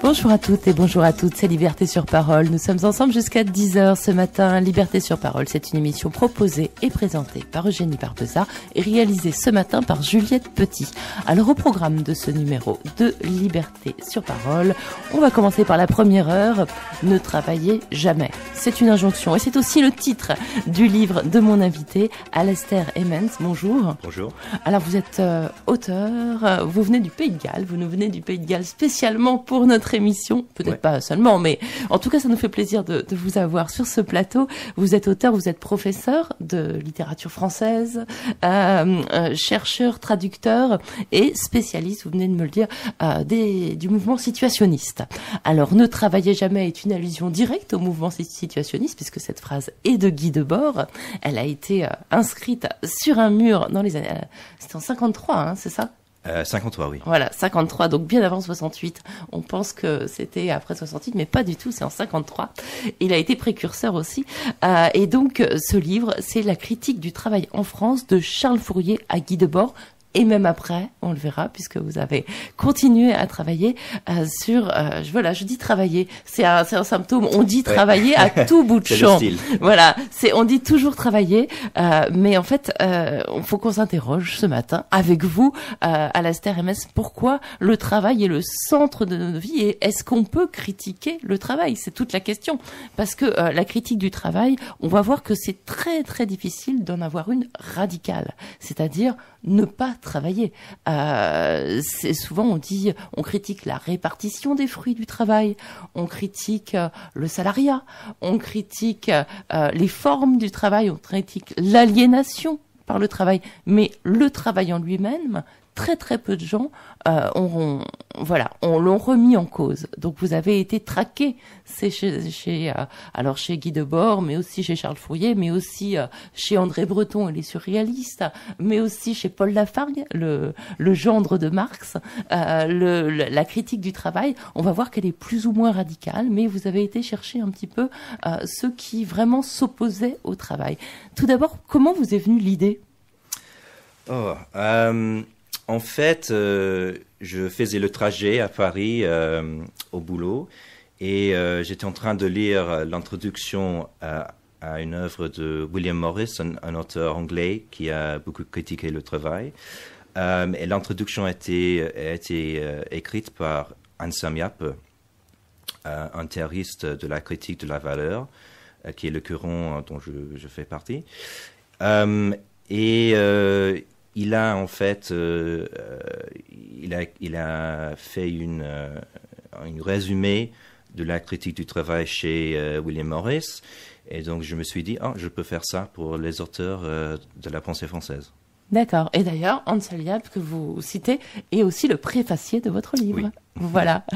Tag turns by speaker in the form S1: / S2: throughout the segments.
S1: Bonjour à toutes et bonjour à toutes, c'est Liberté sur Parole. Nous sommes ensemble jusqu'à 10h ce matin. Liberté sur Parole, c'est une émission proposée et présentée par Eugénie Barbeza et réalisée ce matin par Juliette Petit. Alors au programme de ce numéro de Liberté sur Parole, on va commencer par la première heure, Ne travaillez jamais. C'est une injonction et c'est aussi le titre du livre de mon invité, Alastair Emmens. Bonjour.
S2: Bonjour.
S1: Alors vous êtes auteur, vous venez du Pays de Galles, vous nous venez du Pays de Galles spécialement pour notre émission, peut-être pas seulement, mais en tout cas ça nous fait plaisir de vous avoir sur ce plateau. Vous êtes auteur, vous êtes professeur de littérature française, chercheur, traducteur et spécialiste, vous venez de me le dire, du mouvement situationniste. Alors Ne travaillez jamais est une allusion directe au mouvement situationniste, puisque cette phrase est de Guy Debord. Elle a été inscrite sur un mur dans les années... c'était en 53, hein, c'est ça ?
S2: 53, oui.
S1: Voilà, 53, donc bien avant 68. On pense que c'était après 68, mais pas du tout, c'est en 53. Il a été précurseur aussi. Et donc, ce livre, c'est la critique du travail en France de Charles Fourier à Guy Debord. Et même après, on le verra, puisque vous avez continué à travailler sur... voilà, je dis travailler, c'est un symptôme. On dit travailler à tout bout de champ. Voilà, on dit toujours travailler, mais en fait, il faut qu'on s'interroge ce matin avec vous, Alastair Emmens, pourquoi le travail est le centre de notre vie et est-ce qu'on peut critiquer le travail? C'est toute la question. Parce que la critique du travail, on va voir que c'est très très difficile d'en avoir une radicale, c'est-à-dire ne pas travailler. C'est souvent on critique la répartition des fruits du travail, on critique le salariat, on critique les formes du travail, on critique l'aliénation par le travail, mais le travail en lui-même, très très peu de gens l'ont remis en cause. Donc vous avez été traqué, c'est chez Guy Debord, mais aussi chez Charles Fourier, mais aussi chez André Breton et les surréalistes, mais aussi chez Paul Lafargue, le gendre de Marx. La critique du travail, on va voir qu'elle est plus ou moins radicale, mais vous avez été chercher un petit peu ceux qui vraiment s'opposaient au travail. Tout d'abord, comment vous est venue l'idée?
S2: En fait, je faisais le trajet à Paris au boulot et j'étais en train de lire l'introduction à une œuvre de William Morris, un auteur anglais qui a beaucoup critiqué le travail. Et l'introduction a été écrite par Anselm Yapp, un théoriste de la critique de la valeur, qui est le courant dont je fais partie. Il a en fait, il a fait une résumé de la critique du travail chez William Morris, et donc je me suis dit, je peux faire ça pour les auteurs de la pensée française.
S1: D'accord. Et d'ailleurs, Anselm Yapp, que vous citez, est aussi le préfacier de votre livre. Oui. Voilà.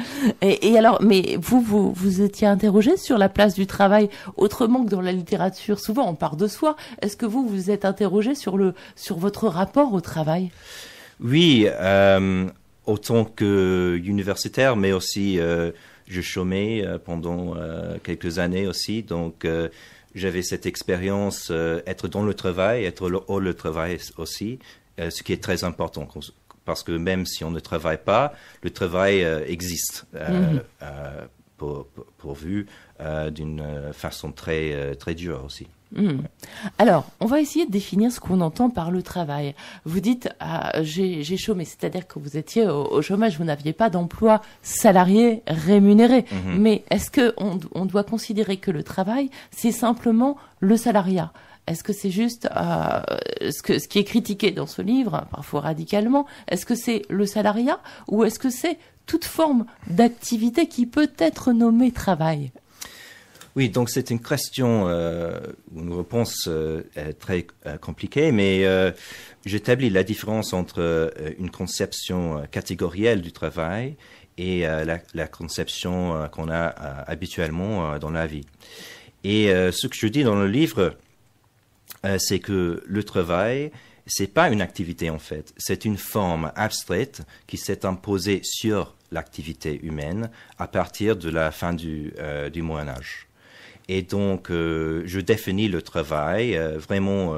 S1: Et alors, mais vous étiez interrogé sur la place du travail autrement que dans la littérature. Souvent, on part de soi. Est-ce que vous êtes interrogé sur votre rapport au travail?
S2: Oui, autant que universitaire, mais aussi je chômais pendant quelques années aussi, donc j'avais cette expérience être dans le travail, être hors le travail aussi, ce qui est très important. Parce que même si on ne travaille pas, le travail existe, pourvu d'une façon très, très dure aussi.
S1: Alors, on va essayer de définir ce qu'on entend par le travail. Vous dites, j'ai chômé, c'est-à-dire que vous étiez au chômage, vous n'aviez pas d'emploi salarié rémunéré. Mais est-ce qu'on doit considérer que le travail, c'est simplement le salariat ? Est-ce que c'est juste ce qui est critiqué dans ce livre, parfois radicalement, est-ce que c'est le salariat ou est-ce que c'est toute forme d'activité qui peut être nommée travail?
S2: Oui, donc c'est une question, une réponse très compliquée, mais j'établis la différence entre une conception catégorielle du travail et la conception qu'on a habituellement dans la vie. Et ce que je dis dans le livre, c'est que le travail, c'est pas une activité en fait, c'est une forme abstraite qui s'est imposée sur l'activité humaine à partir de la fin du Moyen-Âge. Et donc, je définis le travail vraiment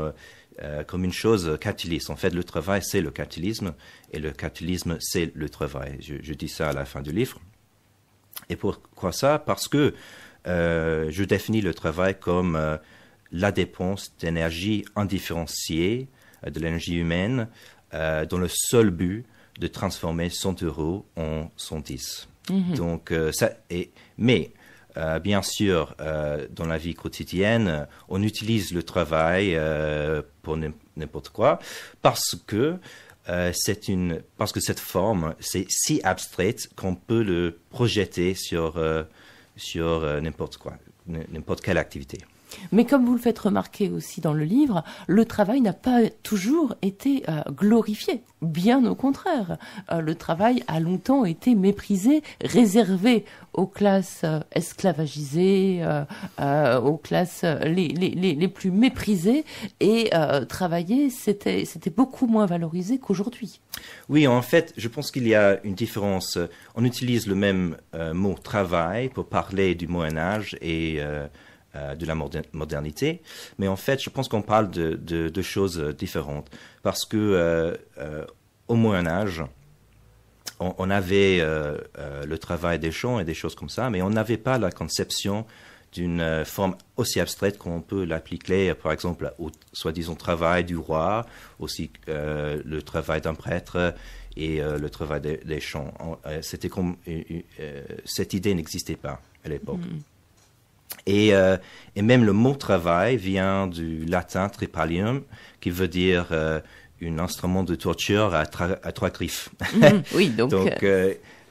S2: comme une chose capitaliste. En fait, le travail, c'est le capitalisme, et le capitalisme, c'est le travail. Je dis ça à la fin du livre. Et pourquoi ça? Parce que je définis le travail comme la dépense d'énergie indifférenciée, de l'énergie humaine, dans le seul but de transformer 100 € en 110. Donc, mais bien sûr, dans la vie quotidienne, on utilise le travail pour n'importe quoi parce que cette forme, c'est si abstraite qu'on peut le projeter sur n'importe quoi, n'importe quelle activité.
S1: Mais comme vous le faites remarquer aussi dans le livre, le travail n'a pas toujours été glorifié. Bien au contraire, le travail a longtemps été méprisé, réservé aux classes esclavagisées, aux classes les plus méprisées. Et travailler, c'était beaucoup moins valorisé qu'aujourd'hui.
S2: Oui, en fait, je pense qu'il y a une différence. On utilise le même mot « travail » pour parler du Moyen-Âge et de la modernité, mais en fait, je pense qu'on parle de choses différentes, parce que au Moyen-Âge, on avait le travail des champs et des choses comme ça, mais on n'avait pas la conception d'une forme aussi abstraite qu'on peut l'appliquer, par exemple, au soi-disant travail du roi, aussi le travail d'un prêtre et le travail des champs. C'était comme cette idée n'existait pas à l'époque. Et même le mot travail vient du latin tripalium, qui veut dire un instrument de torture à trois griffes.
S1: Oui, donc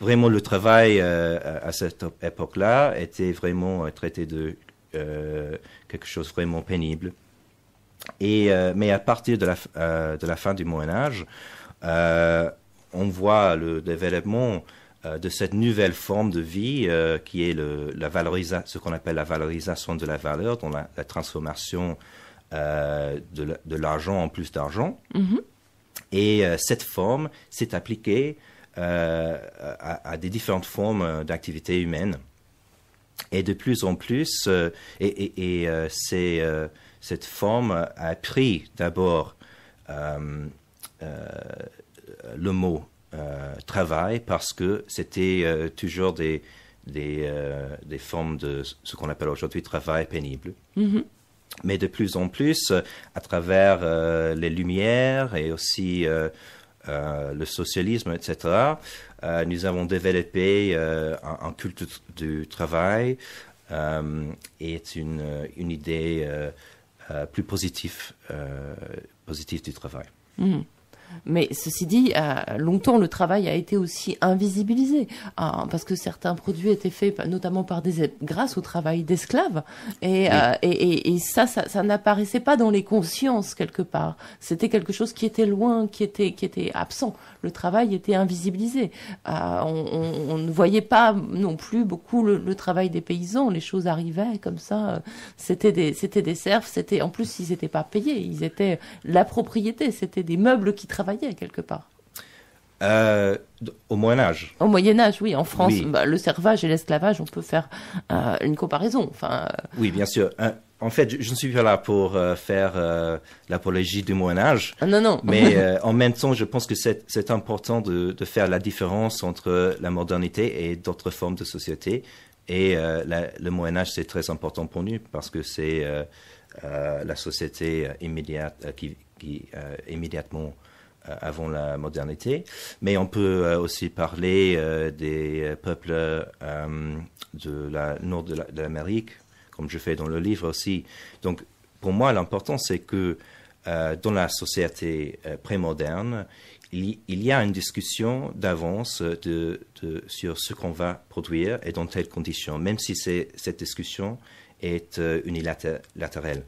S2: vraiment le travail à cette époque-là était vraiment traité de quelque chose de vraiment pénible. Mais à partir de la fin du Moyen-Âge, on voit le développement de cette nouvelle forme de vie qui est ce qu'on appelle la valorisation de la valeur, dans la transformation de l'argent en plus d'argent. Et cette forme s'est appliquée à des différentes formes d'activités humaines. Et de plus en plus, cette forme a pris d'abord le mot travail, parce que c'était toujours des formes de ce qu'on appelle aujourd'hui travail pénible. Mais de plus en plus, à travers les Lumières et aussi le socialisme, etc., nous avons développé un culte du travail et une idée plus positive du travail.
S1: Mais ceci dit, longtemps le travail a été aussi invisibilisé, parce que certains produits étaient faits notamment grâce au travail d'esclaves, et ça n'apparaissait pas dans les consciences quelque part. C'était quelque chose qui était loin, qui était absent. Le travail était invisibilisé. On ne voyait pas non plus beaucoup le travail des paysans. Les choses arrivaient comme ça. C'était des serfs. En plus, ils n'étaient pas payés. Ils étaient la propriété. C'était des meubles qui travaillaient quelque part.
S2: Au Moyen-Âge.
S1: Au Moyen-Âge, oui. En France,
S2: oui.
S1: Le servage et l'esclavage, on peut faire une comparaison.
S2: Oui, bien sûr. En fait, je ne suis pas là pour faire l'apologie du Moyen-Âge.
S1: Non.
S2: Mais en même temps, je pense que c'est important de faire la différence entre la modernité et d'autres formes de société. Et le Moyen-Âge, c'est très important pour nous parce que c'est la société immédiate qui immédiatement avant la modernité. Mais on peut aussi parler des peuples de la nord de l'Amérique, comme je fais dans le livre aussi. Donc, pour moi, l'important, c'est que dans la société prémoderne, il y a une discussion d'avance sur ce qu'on va produire et dans telles conditions, même si cette discussion est unilatérale.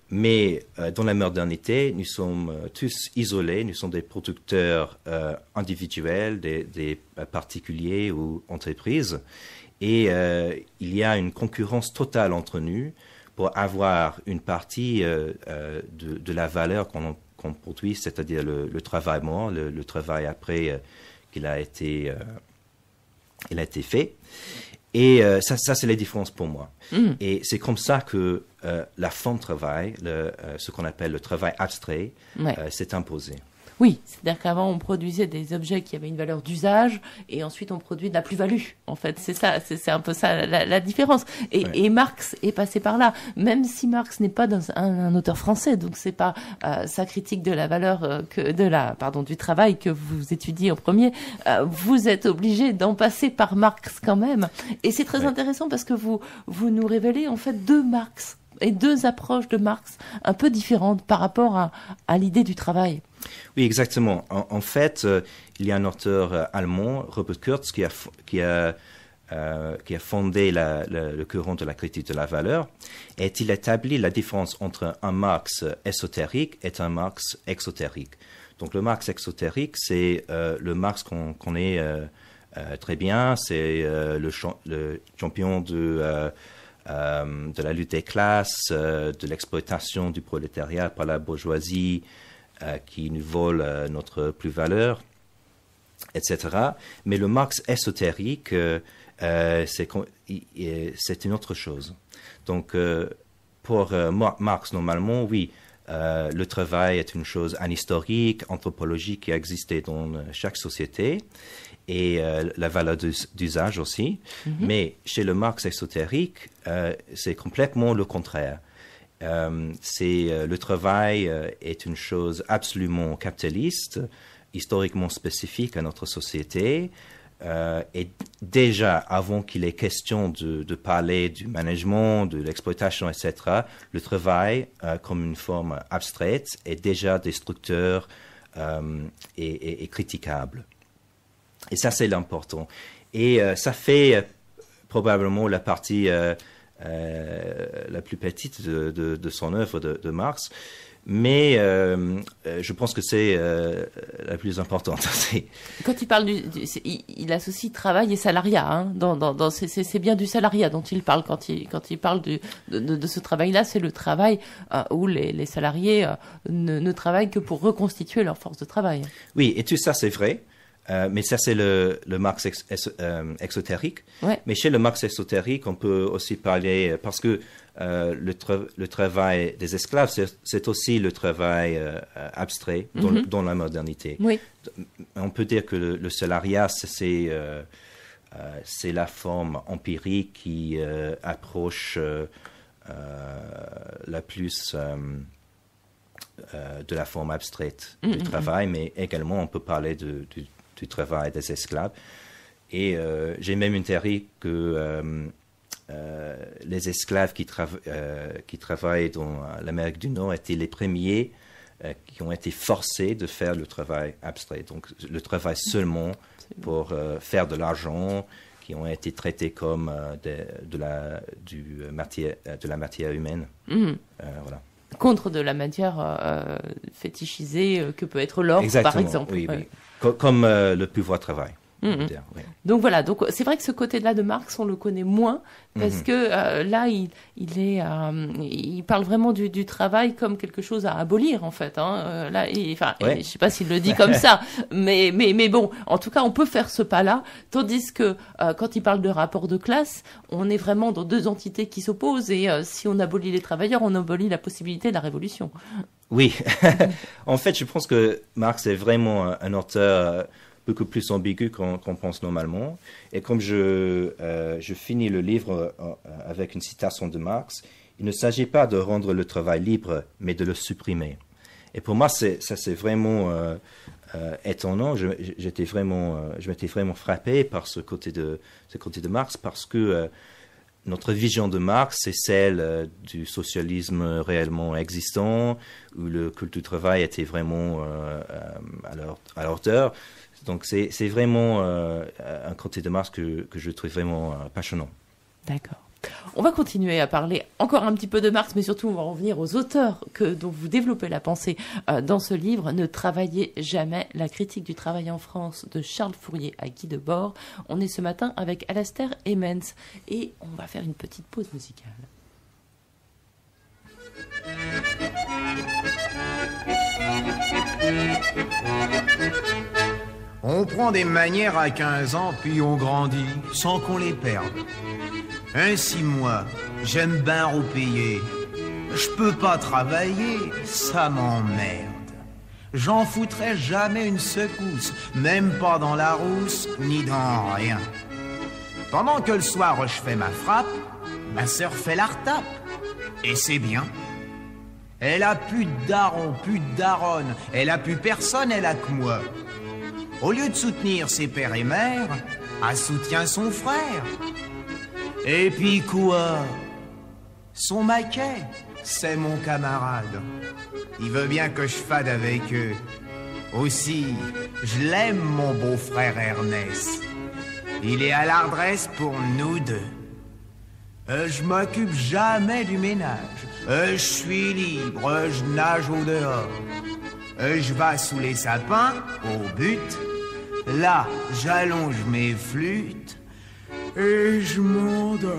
S2: Mais dans la modernité, nous sommes tous isolés, nous sommes des producteurs individuels, des particuliers ou entreprises, et il y a une concurrence totale entre nous pour avoir une partie de la valeur qu'on produit, c'est-à-dire le travail mort, le travail après qu'il a été fait. Et ça c'est la différence pour moi. Et c'est comme ça que la forme de travail, ce qu'on appelle le travail abstrait, s'est imposé.
S1: Oui, c'est-à-dire qu'avant on produisait des objets qui avaient une valeur d'usage et ensuite on produit de la plus-value. En fait, c'est ça, c'est un peu ça la différence. Et Marx est passé par là, même si Marx n'est pas un auteur français, donc c'est pas sa critique de la valeur du travail que vous étudiez en premier. Vous êtes obligé d'en passer par Marx quand même. Et c'est très intéressant parce que vous nous révélez en fait deux Marx et deux approches de Marx un peu différentes par rapport à l'idée du travail.
S2: Oui, exactement. En fait, il y a un auteur allemand, Robert Kurz, qui a fondé le courant de la critique de la valeur, et il établit la différence entre un Marx ésotérique et un Marx exotérique. Donc le Marx exotérique, c'est le Marx qu'on connaît très bien, c'est le champion de la lutte des classes, de l'exploitation du prolétariat par la bourgeoisie, qui nous vole notre plus-valeur, etc. Mais le Marx ésotérique, c'est une autre chose. Donc, pour Marx, normalement, oui, le travail est une chose anhistorique, anthropologique qui a existé dans chaque société, et la valeur d'usage aussi. Mais chez le Marx ésotérique, c'est complètement le contraire. Le travail est une chose absolument capitaliste, historiquement spécifique à notre société. Et déjà, avant qu'il est question de parler du management, de l'exploitation, etc., le travail, comme une forme abstraite, est déjà destructeur et critiquable. Et ça, c'est l'important. Et ça fait probablement la partie la plus petite de son œuvre de Marx, mais je pense que c'est la plus importante.
S1: Quand il parle il associe travail et salariat, hein, c'est bien du salariat dont il parle quand il parle de ce travail-là, c'est le travail où les salariés ne travaillent que pour reconstituer leur force de travail.
S2: Oui, et tout ça c'est vrai. Mais ça, c'est le Marx exotérique.
S1: Ouais.
S2: Mais chez le Marx exotérique, on peut aussi parler, parce que le travail des esclaves, c'est aussi le travail abstrait dans la modernité.
S1: Oui.
S2: On peut dire que le salariat, c'est la forme empirique qui approche la plus de la forme abstraite du travail, mais également on peut parler du travail des esclaves. Et j'ai même une théorie que les esclaves qui travaillent dans l'Amérique du Nord étaient les premiers qui ont été forcés de faire le travail abstrait. Donc le travail seulement pour faire de l'argent, qui ont été traités comme de la matière humaine. Voilà.
S1: Contre de la matière fétichisée que peut être l'or, par exemple.
S2: Oui, oui. Comme le pouvoir travail.
S1: Oui. Donc voilà, donc c'est vrai que ce côté-là de Marx, on le connaît moins parce que là, il parle vraiment du travail comme quelque chose à abolir en fait. Hein. Là, je sais pas s'il le dit comme ça, mais bon, en tout cas, on peut faire ce pas-là, tandis que quand il parle de rapport de classe, on est vraiment dans deux entités qui s'opposent et si on abolit les travailleurs, on abolit la possibilité de la révolution.
S2: Oui, en fait, je pense que Marx est vraiment un auteur beaucoup plus ambigu qu'on pense normalement. Et comme je finis le livre avec une citation de Marx, il ne s'agit pas de rendre le travail libre, mais de le supprimer. Et pour moi, ça c'est vraiment étonnant. Je m'étais vraiment frappé par ce côté de Marx, parce que notre vision de Marx, c'est celle du socialisme réellement existant, où le culte du travail était vraiment à la hauteur. Donc c'est vraiment un côté de Marx que je trouve vraiment passionnant.
S1: D'accord. On va continuer à parler encore un petit peu de Marx, mais surtout on va revenir aux auteurs dont vous développez la pensée dans ce livre. Ne travaillez jamais, la critique du travail en France, de Charles Fourier à Guy Debord. On est ce matin avec Alastair Hemens et on va faire une petite pause musicale.
S3: On prend des manières à 15 ans, puis on grandit sans qu'on les perde. Ainsi moi, j'aime bien repayer. Je peux pas travailler, ça m'emmerde. j'en foutrais jamais une secousse, même pas dans la rousse, ni dans rien. Pendant que le soir je fais ma frappe, ma sœur fait la retape. Et c'est bien. Elle a plus de daron, plus de daronne, elle a plus personne, elle a que moi. Au lieu de soutenir ses pères et mères, elle soutient son frère. Et puis quoi? Son maquet, c'est mon camarade. Il veut bien que je fade avec eux. Aussi, je l'aime, mon beau-frère Ernest. Il est à l'adresse pour nous deux. Je m'occupe jamais du ménage. Je suis libre, je nage au dehors. Je vais sous les sapins, au but. Là, j'allonge mes flûtes et je m'endors.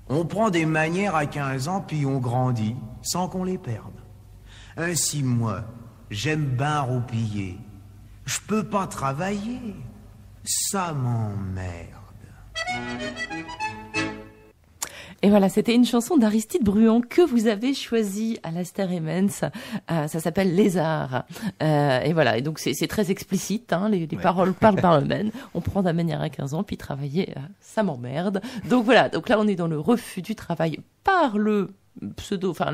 S3: On prend des manières à 15 ans, puis on grandit, sans qu'on les perde. Ainsi, moi, j'aime bien roupiller. Je peux pas travailler. Ça m'emmerde.
S1: Et voilà, c'était une chanson d'Aristide Bruand que vous avez choisie à l'Aster Emens. Ça s'appelle Lézard. Et voilà, et donc c'est très explicite, hein, les paroles parlent par eux-mêmes. On prend de la manière à 15 ans, puis travailler, ça m'emmerde. Donc voilà, donc là on est dans le refus du travail par le pseudo, enfin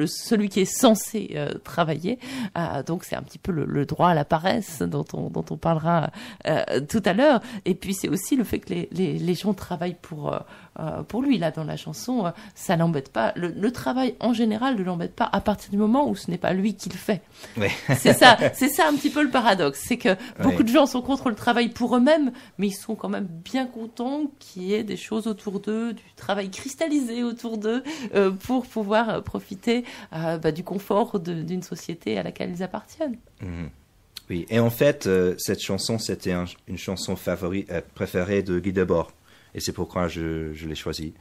S1: celui qui est censé travailler. Donc c'est un petit peu le droit à la paresse dont on parlera tout à l'heure. Et puis c'est aussi le fait que les gens travaillent pour lui. Là dans la chanson, ça l'embête pas. Le travail en général ne l'embête pas à partir du moment où ce n'est pas lui qui le fait.
S2: Oui.
S1: C'est ça un petit peu le paradoxe. C'est que beaucoup de gens sont contre le travail pour eux-mêmes, mais ils sont quand même bien contents qu'il y ait des choses autour d'eux, du travail cristallisé autour d'eux, pour pouvoir profiter du confort d'une société à laquelle ils appartiennent.
S2: Mmh. Oui, et en fait, cette chanson, c'était une chanson préférée de Guy Debord, et c'est pourquoi je l'ai choisie.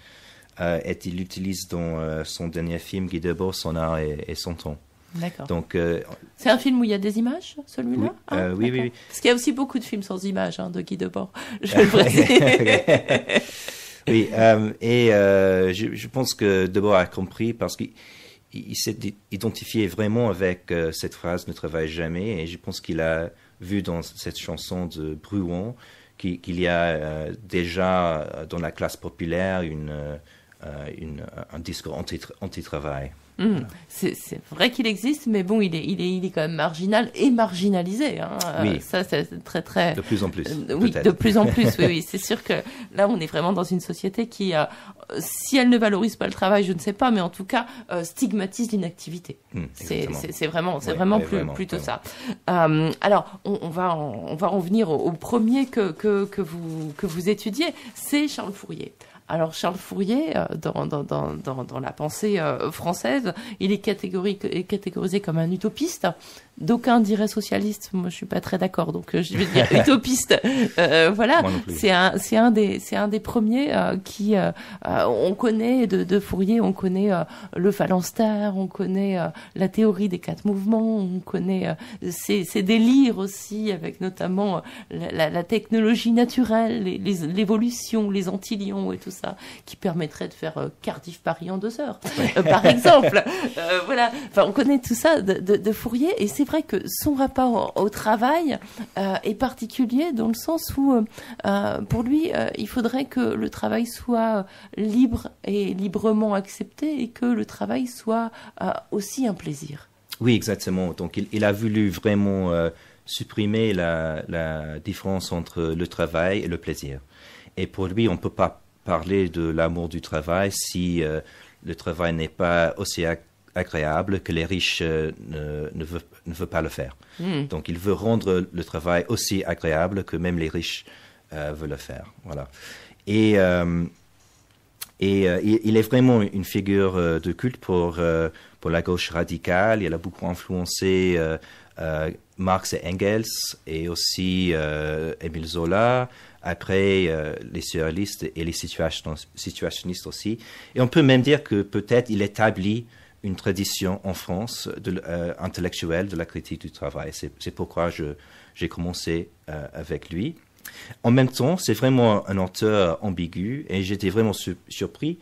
S2: Et il l'utilise dans son dernier film, Guy Debord, son art et son temps.
S1: D'accord.
S2: Donc,
S1: c'est un film où il y a des images, celui-là?
S2: Oui, oui.
S1: Parce qu'il y a aussi beaucoup de films sans images de Guy Debord, je le précise.
S2: Oui, je pense que Debord a compris parce qu'il s'est identifié vraiment avec cette phrase « ne travaille jamais » et je pense qu'il a vu dans cette chanson de Bruand qu'il y a déjà dans la classe populaire un discours anti-travail.
S1: C'est vrai qu'il existe, mais bon, il est quand même marginal et marginalisé. Hein.
S2: Oui.
S1: Ça, c'est très...
S2: De plus en plus.
S1: Oui, de plus en plus, oui. C'est sûr que là, on est vraiment dans une société qui, si elle ne valorise pas le travail, je ne sais pas, mais en tout cas, stigmatise l'inactivité. C'est vraiment plutôt ça. Alors, on va en venir au premier que vous étudiez, c'est Charles Fourier. Alors Charles Fourier, dans la pensée française, il est catégorisé comme un utopiste. D'aucuns diraient socialiste. Moi, je suis pas très d'accord, donc je vais dire utopiste. Voilà, c'est un des premiers qui on connaît de Fourier, on connaît le phalanstère, on connaît la théorie des 4 mouvements, on connaît ses délires aussi, avec notamment la technologie naturelle, l'évolution, les antilions et tout ça, qui permettrait de faire Cardiff-Paris en 2 heures, par exemple. Voilà, enfin, on connaît tout ça de Fourier, et c'est vrai que son rapport au travail est particulier dans le sens où, pour lui, il faudrait que le travail soit libre et librement accepté, et que le travail soit aussi un plaisir.
S2: Oui, exactement. Donc, il a voulu vraiment supprimer la différence entre le travail et le plaisir. Et pour lui, on ne peut pas parler de l'amour du travail si le travail n'est pas aussi agréable que les riches ne veulent pas le faire. Donc, il veut rendre le travail aussi agréable que même les riches veulent le faire. Voilà. Et il est vraiment une figure de culte pour la gauche radicale. Il a beaucoup influencé Marx et Engels et aussi Émile Zola. Après, les surréalistes et les situationnistes aussi. Et on peut même dire que peut-être il établit une tradition en France intellectuelle de la critique du travail. C'est pourquoi j'ai commencé avec lui. En même temps, c'est vraiment un auteur ambigu et j'étais vraiment surpris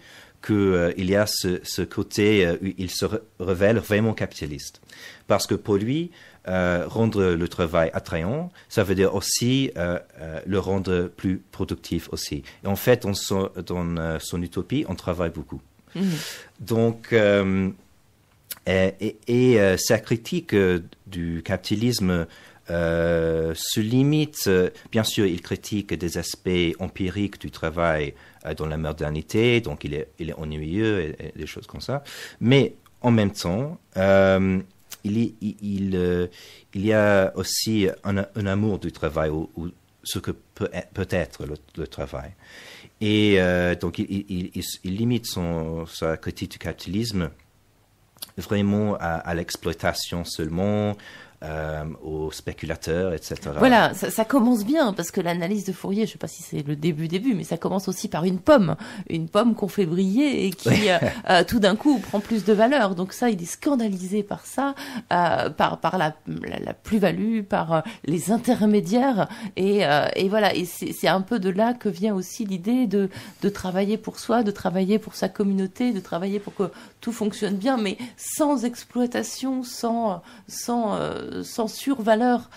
S2: qu'il y a ce côté où il se révèle vraiment capitaliste. Parce que pour lui, rendre le travail attrayant, ça veut dire aussi le rendre plus productif aussi. Et en fait, dans son utopie, on travaille beaucoup. Donc, sa critique du capitalisme se limite, bien sûr, il critique des aspects empiriques du travail dans la modernité, donc il est ennuyeux et des choses comme ça. Mais en même temps, il y a aussi un amour du travail, ou ce que peut être le travail. Et donc il limite sa critique du capitalisme vraiment à l'exploitation seulement, aux spéculateurs, etc.
S1: Voilà, ça commence bien, parce que l'analyse de Fourier, je ne sais pas si c'est le début, mais ça commence aussi par une pomme qu'on fait briller et qui tout d'un coup prend plus de valeur. Donc ça, il est scandalisé par ça, par la plus-value, par les intermédiaires, et voilà. Et c'est un peu de là que vient aussi l'idée de travailler pour soi, de travailler pour sa communauté, de travailler pour que tout fonctionne bien, mais sans exploitation, sans survaleur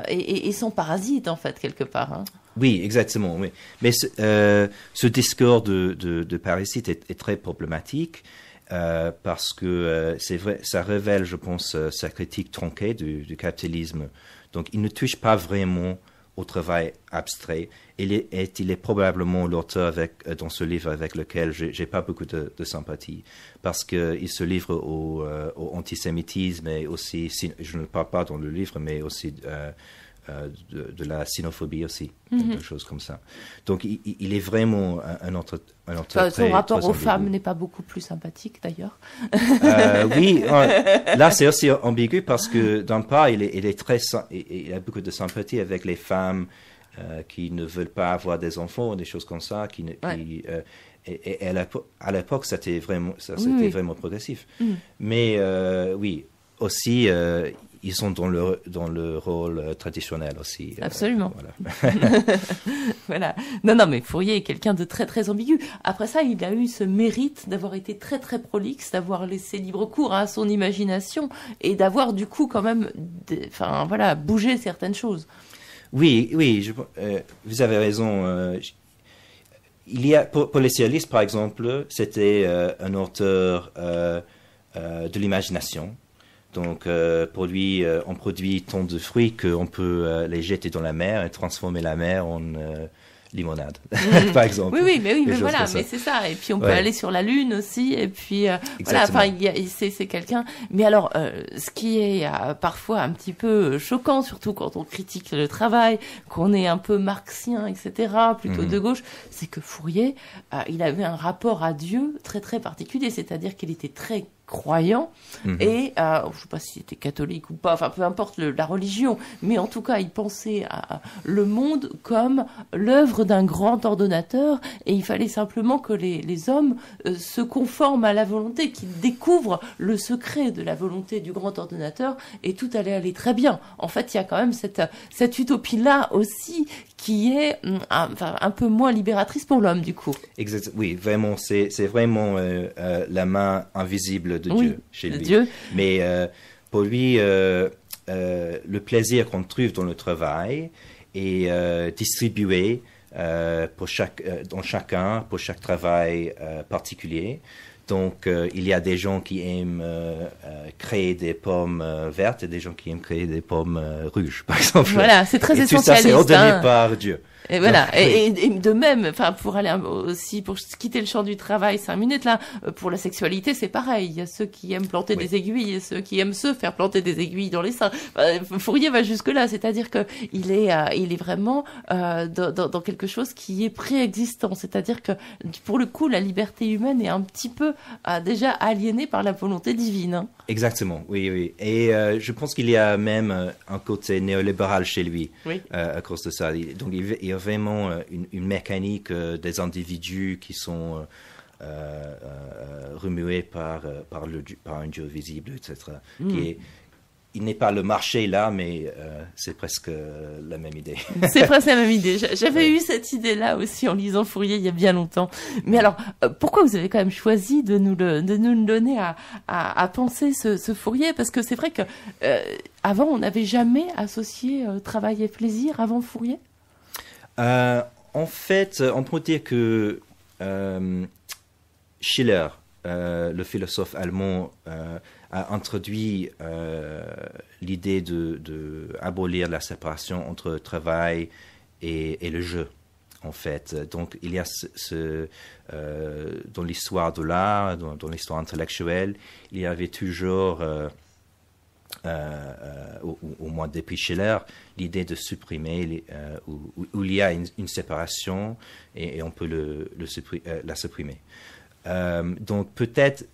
S1: et sans parasite, en fait, quelque part. Hein.
S2: Oui, exactement. Oui. Mais ce discours de parasite est très problématique parce que c'est vrai, ça révèle, je pense, sa critique tronquée du capitalisme. Donc, il ne touche pas vraiment au travail abstrait. Il est probablement l'auteur dans ce livre avec lequel j'ai pas beaucoup de sympathie, parce qu'il se livre au antisémitisme, et aussi, je ne parle pas dans le livre, mais aussi de la xénophobie aussi, des choses comme ça. Donc il est vraiment un auteur
S1: son rapport aux femmes n'est pas beaucoup plus sympathique, d'ailleurs.
S2: Oui, là c'est aussi ambigu, parce que d'un part il a beaucoup de sympathie avec les femmes qui ne veulent pas avoir des enfants, des choses comme ça, et à l'époque c'était vraiment progressif. Mais oui, aussi ils sont dans le rôle traditionnel aussi.
S1: Absolument. Voilà. Voilà. Non, mais Fourier est quelqu'un de très, très ambigu. Après ça, il a eu ce mérite d'avoir été très, très prolixe, d'avoir laissé libre cours à son imagination et d'avoir, du coup, quand même, bougé certaines choses.
S2: Oui, vous avez raison. Il y a, pour les surréalistes, par exemple, c'était un auteur de l'imagination. Donc, pour lui, on produit tant de fruits qu'on peut les jeter dans la mer et transformer la mer en limonade, par exemple.
S1: Oui, mais voilà, mais c'est ça. Et puis, on peut aller sur la Lune aussi. Et puis, voilà, enfin, c'est quelqu'un. Mais alors, ce qui est parfois un petit peu choquant, surtout quand on critique le travail, qu'on est un peu marxien, etc., plutôt de gauche, c'est que Fourier, il avait un rapport à Dieu très, très particulier. C'est-à-dire qu'il était très croyant, et je ne sais pas s'il était catholique ou pas, enfin peu importe la religion, mais en tout cas il pensait à le monde comme l'œuvre d'un grand ordonnateur, et il fallait simplement que les hommes se conforment à la volonté, qu'ils découvrent le secret de la volonté du grand ordonnateur, et tout allait aller très bien. En fait, il y a quand même cette utopie-là aussi qui est un peu moins libératrice pour l'homme, du coup.
S2: Exact. Oui, vraiment, c'est vraiment la main invisible de Dieu chez lui.
S1: Dieu.
S2: Mais pour lui, le plaisir qu'on trouve dans le travail est distribué pour chaque travail particulier. Donc, il y a des gens qui aiment créer des pommes vertes et des gens qui aiment créer des pommes rouges, par exemple.
S1: Voilà, c'est très essentialiste.
S2: Et tout ça, c'est ordonné par Dieu.
S1: Et voilà. Et de même, enfin, pour quitter le champ du travail 5 minutes, là, pour la sexualité, c'est pareil. Il y a ceux qui aiment planter des aiguilles et ceux qui aiment se faire planter des aiguilles dans les seins. Fourier va jusque-là. C'est-à-dire que il est vraiment, dans quelque chose qui est préexistant. C'est-à-dire que, pour le coup, la liberté humaine est un petit peu, déjà aliénée par la volonté divine. Hein.
S2: Exactement. Oui. Et je pense qu'il y a même un côté néolibéral chez lui. Oui. À cause de ça. Donc, il y a vraiment une mécanique des individus qui sont remués par un Dieu visible, etc. il n'est pas le marché là, mais c'est presque la même idée.
S1: C'est presque la même idée. J'avais eu cette idée-là aussi en lisant Fourier il y a bien longtemps. Mais alors, pourquoi vous avez quand même choisi de nous le donner à penser ce Fourier? Parce que c'est vrai que avant, on n'avait jamais associé travail et plaisir avant Fourier.
S2: En fait, on peut dire que Schiller, le philosophe allemand, a introduit l'idée de abolir la séparation entre travail et le jeu, en fait. Donc, il y a dans l'histoire de l'art, dans l'histoire intellectuelle, il y avait toujours, au moins depuis Schiller, l'idée de supprimer, où il y a une séparation et on peut la supprimer. Donc, peut-être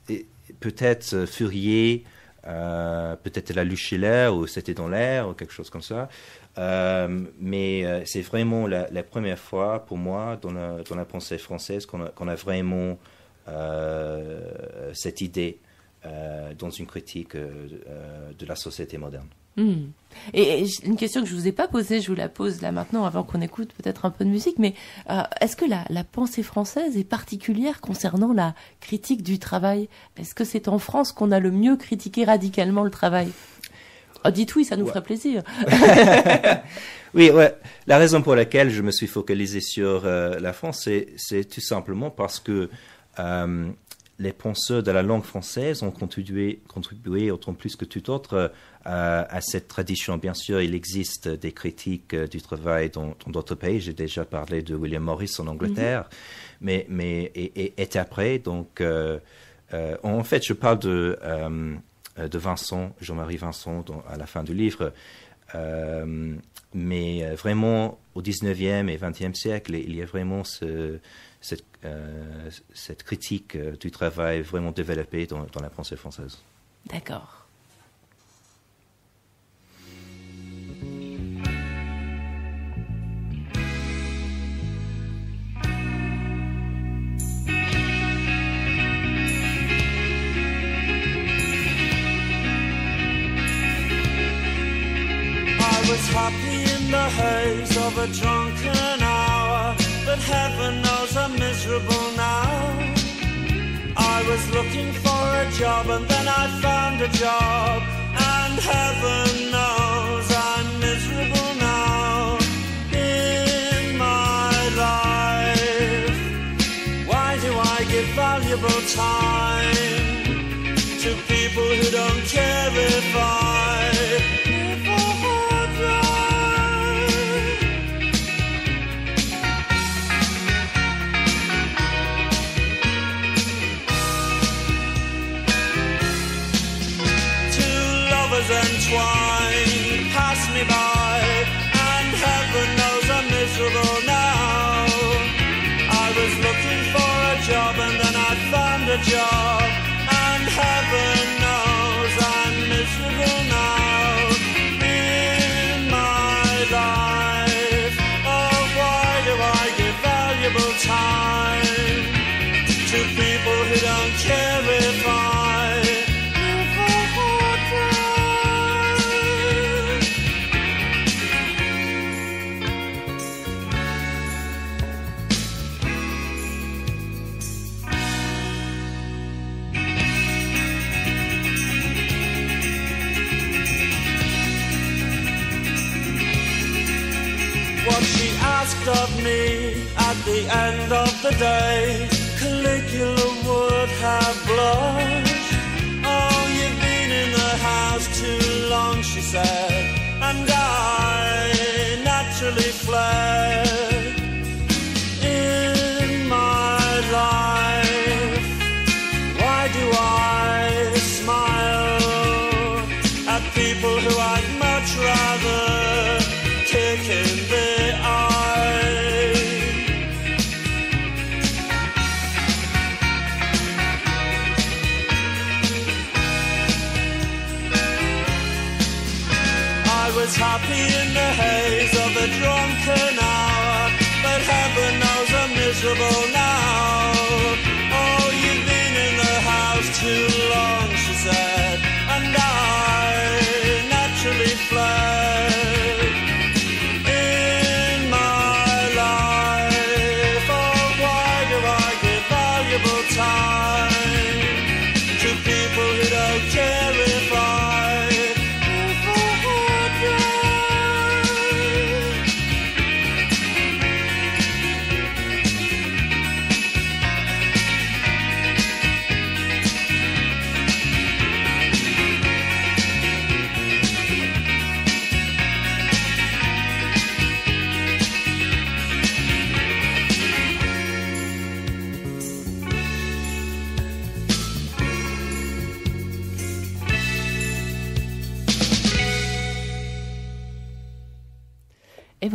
S2: Fourier, peut-être elle a lu Schiller ou c'était dans l'air ou quelque chose comme ça. Mais c'est vraiment la première fois pour moi dans la pensée française qu'on a vraiment cette idée dans une critique de la société moderne.
S1: Et une question que je vous ai pas posée, je vous la pose là maintenant avant qu'on écoute peut-être un peu de musique, mais est-ce que la pensée française est particulière concernant la critique du travail? Est-ce que c'est en France qu'on a le mieux critiqué radicalement le travail? Dites oui, ça nous ferait plaisir.
S2: Oui, ouais. La raison pour laquelle je me suis focalisé sur la France, c'est tout simplement parce que les penseurs de la langue française ont contribué autant plus que tout autre à cette tradition. Bien sûr, il existe des critiques du travail dans d'autres pays. J'ai déjà parlé de William Morris en Angleterre, mais après, donc, en fait, je parle de Vincent, Jean-Marie Vincent, à la fin du livre. Mais vraiment, au 19e et 20e siècle, il y a vraiment cette critique du travail vraiment développée dans la pensée française.
S1: D'accord.
S4: I was happy in the haze of a drunken hour, but heaven knows I'm miserable now. I was looking for a job and then I found a job, and heaven knows I'm miserable now. In my life, why do I give valuable time to people who don't care if I entwined, pass me by, and heaven knows I'm miserable now. I was looking for a job and then I found a job, and heaven knows I'm miserable now. In my life, oh why do I give valuable time to people who don't care if I of me at the end of the day, Caligula would have blushed. Oh, you've been in the house too long, she said, and I naturally fled. In my life, why do I smile at people who I'd much rather kick in the eye? Happy in the haze of a drunken hour, but heaven knows I'm miserable now. Oh, you've been in the house too long, she said, and I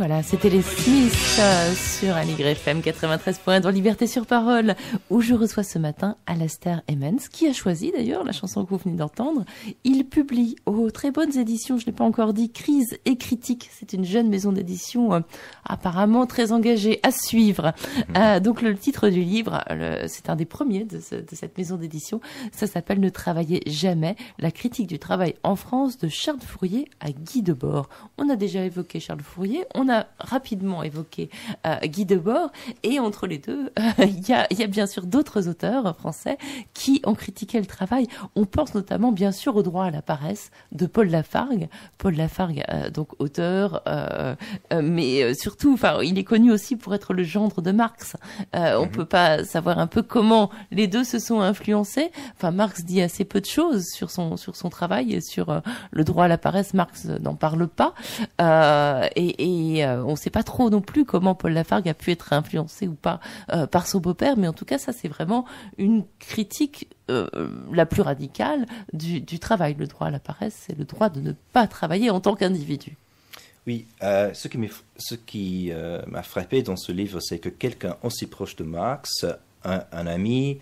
S1: voilà, c'était les Smiths sur Aligre FM 93.1 dans Liberté sur Parole, où je reçois ce matin Alastair Emmons, qui a choisi d'ailleurs la chanson que vous venez d'entendre. Il publie aux très bonnes éditions, je ne l'ai pas encore dit, Crise et Critique. C'est une jeune maison d'édition apparemment très engagée, à suivre. Donc le titre du livre, c'est un des premiers de cette maison d'édition. Ça s'appelle Ne travaillez jamais, la critique du travail en France de Charles Fourier à Guy Debord. On a déjà évoqué Charles Fourier, on a rapidement évoqué Guy Debord, et entre les deux, il y a bien sûr d'autres auteurs français qui ont critiqué le travail. On pense notamment bien sûr au droit à la paresse de Paul Lafargue. Paul Lafargue, donc auteur, mais surtout, enfin, il est connu aussi pour être le gendre de Marx. On peut pas savoir un peu comment les deux se sont influencés. Enfin, Marx dit assez peu de choses sur son travail, et sur le droit à la paresse, Marx n'en parle pas. On ne sait pas trop non plus comment Paul Lafargue a pu être influencé ou pas par son beau-père, mais en tout cas, ça c'est vraiment une critique la plus radicale du travail. Le droit à la paresse, c'est le droit de ne pas travailler en tant qu'individu.
S2: Oui, ce qui m'a frappé dans ce livre, c'est que quelqu'un aussi proche de Marx, un ami,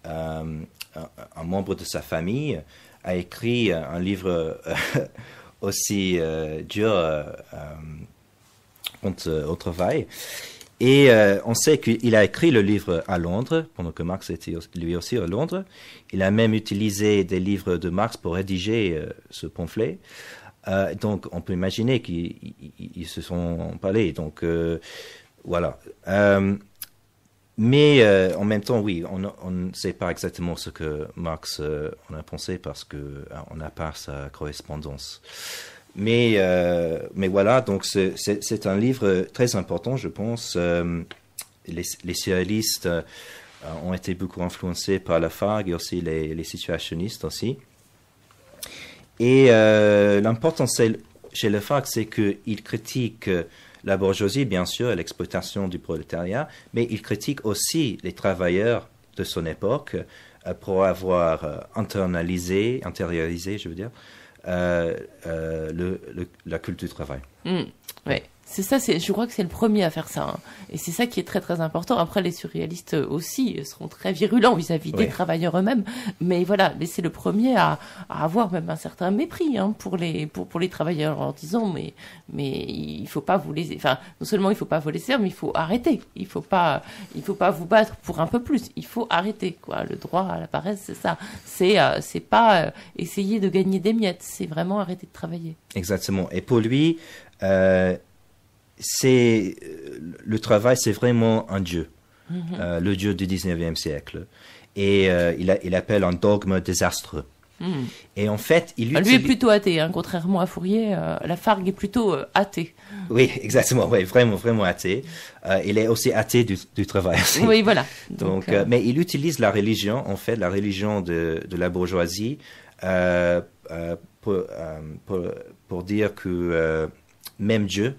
S2: un membre de sa famille, a écrit un livre aussi dur au travail. Et on sait qu'il a écrit le livre à Londres, pendant que Marx était lui aussi à Londres. Il a même utilisé des livres de Marx pour rédiger ce pamphlet. Donc on peut imaginer qu'ils se sont parlé. Donc voilà. Mais en même temps, oui, on ne sait pas exactement ce que Marx en a pensé, parce qu'on n'a pas sa correspondance. Mais voilà, donc c'est un livre très important, je pense. Les surréalistes ont été beaucoup influencés par Lafargue, et aussi les situationnistes aussi. Et l'important chez Lafargue, c'est qu'il critique la bourgeoisie, bien sûr, et l'exploitation du prolétariat, mais il critique aussi les travailleurs de son époque pour avoir intériorisé, je veux dire, la culture du travail.
S1: Oui, c'est ça, je crois que c'est le premier à faire ça. Hein. Et c'est ça qui est très très important. Après, les surréalistes aussi seront très virulents vis-à-vis des travailleurs eux-mêmes. Mais voilà, mais c'est le premier à avoir même un certain mépris pour les travailleurs, en disant mais il faut pas vous laisser. Enfin, non seulement il faut pas vous laisser, mais il faut arrêter. Il faut pas vous battre pour un peu plus. Il faut arrêter, quoi. Le droit à la paresse, c'est ça. C'est pas essayer de gagner des miettes. C'est vraiment arrêter de travailler.
S2: Exactement. Et pour lui, le travail, c'est vraiment un dieu, le dieu du 19e siècle. Et il appelle un dogme désastreux. Et en fait, il utilise... Lui
S1: est plutôt athée, hein, contrairement à Fourier. Lafargue est plutôt athée.
S2: Oui, exactement, oui, vraiment, vraiment athée. Il est aussi athée du travail aussi.
S1: Oui, voilà.
S2: Donc, mais il utilise la religion, en fait, la religion de la bourgeoisie, pour dire que même Dieu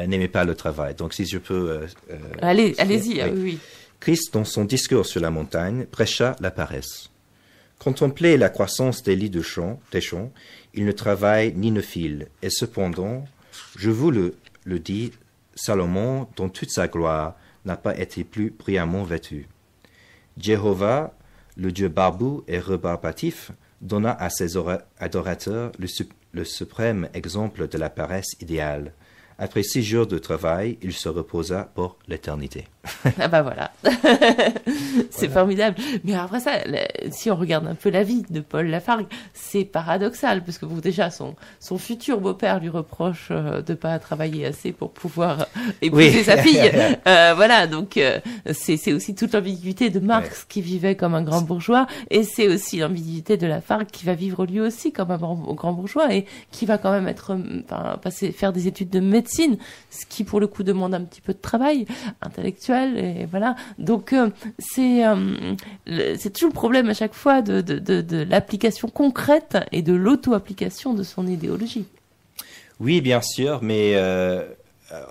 S2: n'aimait pas le travail. Donc, si je peux...
S1: Allez-y, oui.
S2: Christ, dans son discours sur la montagne, prêcha la paresse. Contemplez la croissance des lits des champs, ils ne travaillent ni ne filent. Et cependant, je vous le dis, Salomon, dans toute sa gloire, n'a pas été plus brillamment vêtu. Jéhovah, le Dieu barbou et rebarbatif, donna à ses adorateurs le suprême exemple de la paresse idéale. Après 6 jours de travail, il se reposa pour l'éternité.
S1: Ah bah voilà, c'est formidable. Mais après ça, si on regarde un peu la vie de Paul Lafargue, c'est paradoxal, parce que bon, déjà son futur beau-père lui reproche de pas travailler assez pour pouvoir épouser sa fille. Voilà, donc c'est aussi toute l'ambiguïté de Marx qui vivait comme un grand bourgeois, et c'est aussi l'ambiguïté de Lafargue qui va vivre lui aussi comme un grand bourgeois, et qui va quand même faire des études de médecine, ce qui pour le coup demande un petit peu de travail intellectuel. Et voilà, donc c'est toujours le problème à chaque fois de l'application concrète et de l'auto-application de son idéologie.
S2: Oui, bien sûr, mais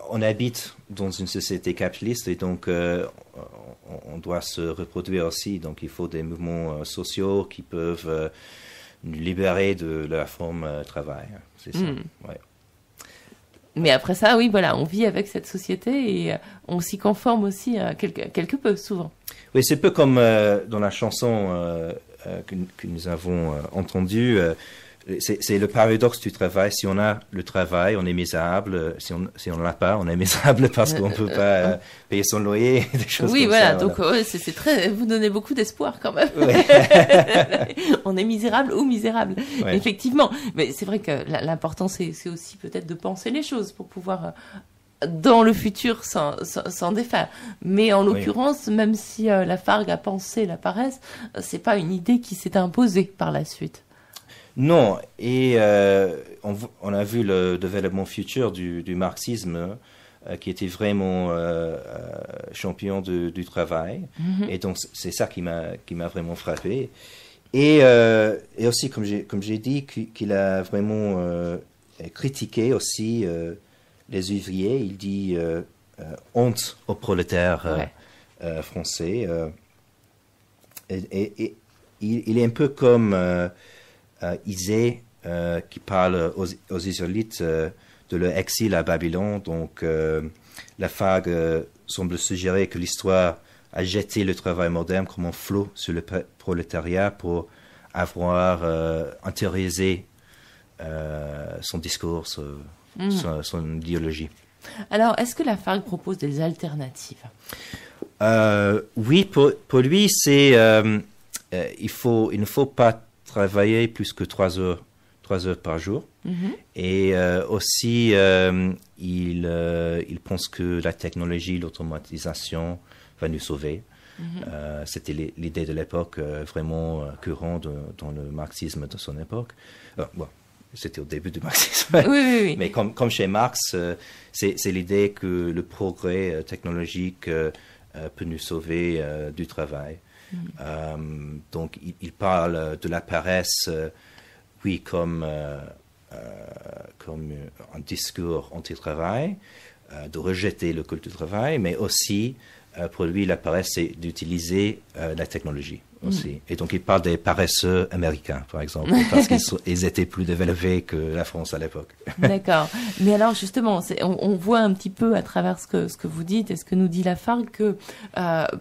S2: on habite dans une société capitaliste, et donc on doit se reproduire aussi. Donc il faut des mouvements sociaux qui peuvent nous libérer de la forme travail. C'est ça. Ouais.
S1: Mais après ça, oui, voilà, on vit avec cette société et on s'y conforme aussi quelque peu, souvent.
S2: Oui, c'est un peu comme dans la chanson que nous avons entendue. C'est le paradoxe du travail. Si on a le travail, on est misérable. Si on ne l'a pas, on est misérable parce qu'on ne peut pas payer son loyer, des choses
S1: oui,
S2: comme
S1: voilà,
S2: ça.
S1: donc ouais, c'est très. Vous donnez beaucoup d'espoir quand même.
S2: Ouais.
S1: On est misérable ou misérable,
S2: Ouais.
S1: effectivement. Mais c'est vrai que l'important, c'est aussi peut-être de penser les choses pour pouvoir dans le futur s'en défaire. Mais en l'occurrence, même si la Fargue a pensé la paresse, c'est pas une idée qui s'est imposée par la suite.
S2: Non, et on a vu le développement futur du marxisme qui était vraiment champion du travail. Et donc c'est ça qui m'a vraiment frappé. Et aussi, comme j'ai dit, qu'il a vraiment critiqué aussi les ouvriers. Il dit honte aux prolétaires français. Et il est un peu comme Isée, qui parle aux Israélites de leur exil à Babylone. Donc, la Fargue semble suggérer que l'histoire a jeté le travail moderne comme un flot sur le prolétariat pour avoir intériorisé son discours, son idéologie.
S1: Alors, est-ce que la Fargue propose des alternatives?
S2: Oui, pour lui, c'est il ne faut pas travailler plus que 3 heures par jour. Et aussi, il pense que la technologie, l'automatisation va nous sauver. C'était l'idée de l'époque vraiment courante dans le marxisme de son époque. Bon, c'était au début du marxisme.
S1: Oui.
S2: Mais comme chez Marx, c'est l'idée que le progrès technologique peut nous sauver du travail. Donc, il parle de la paresse, oui, comme un discours anti-travail, de rejeter le culte du travail, mais aussi, pour lui, la paresse, c'est d'utiliser la technologie aussi. Et donc, il parle des paresseux américains, par exemple, parce qu'ils étaient plus développés que la France à l'époque.
S1: D'accord. Mais alors, justement, on voit un petit peu à travers ce que vous dites et ce que nous dit la Fargue que,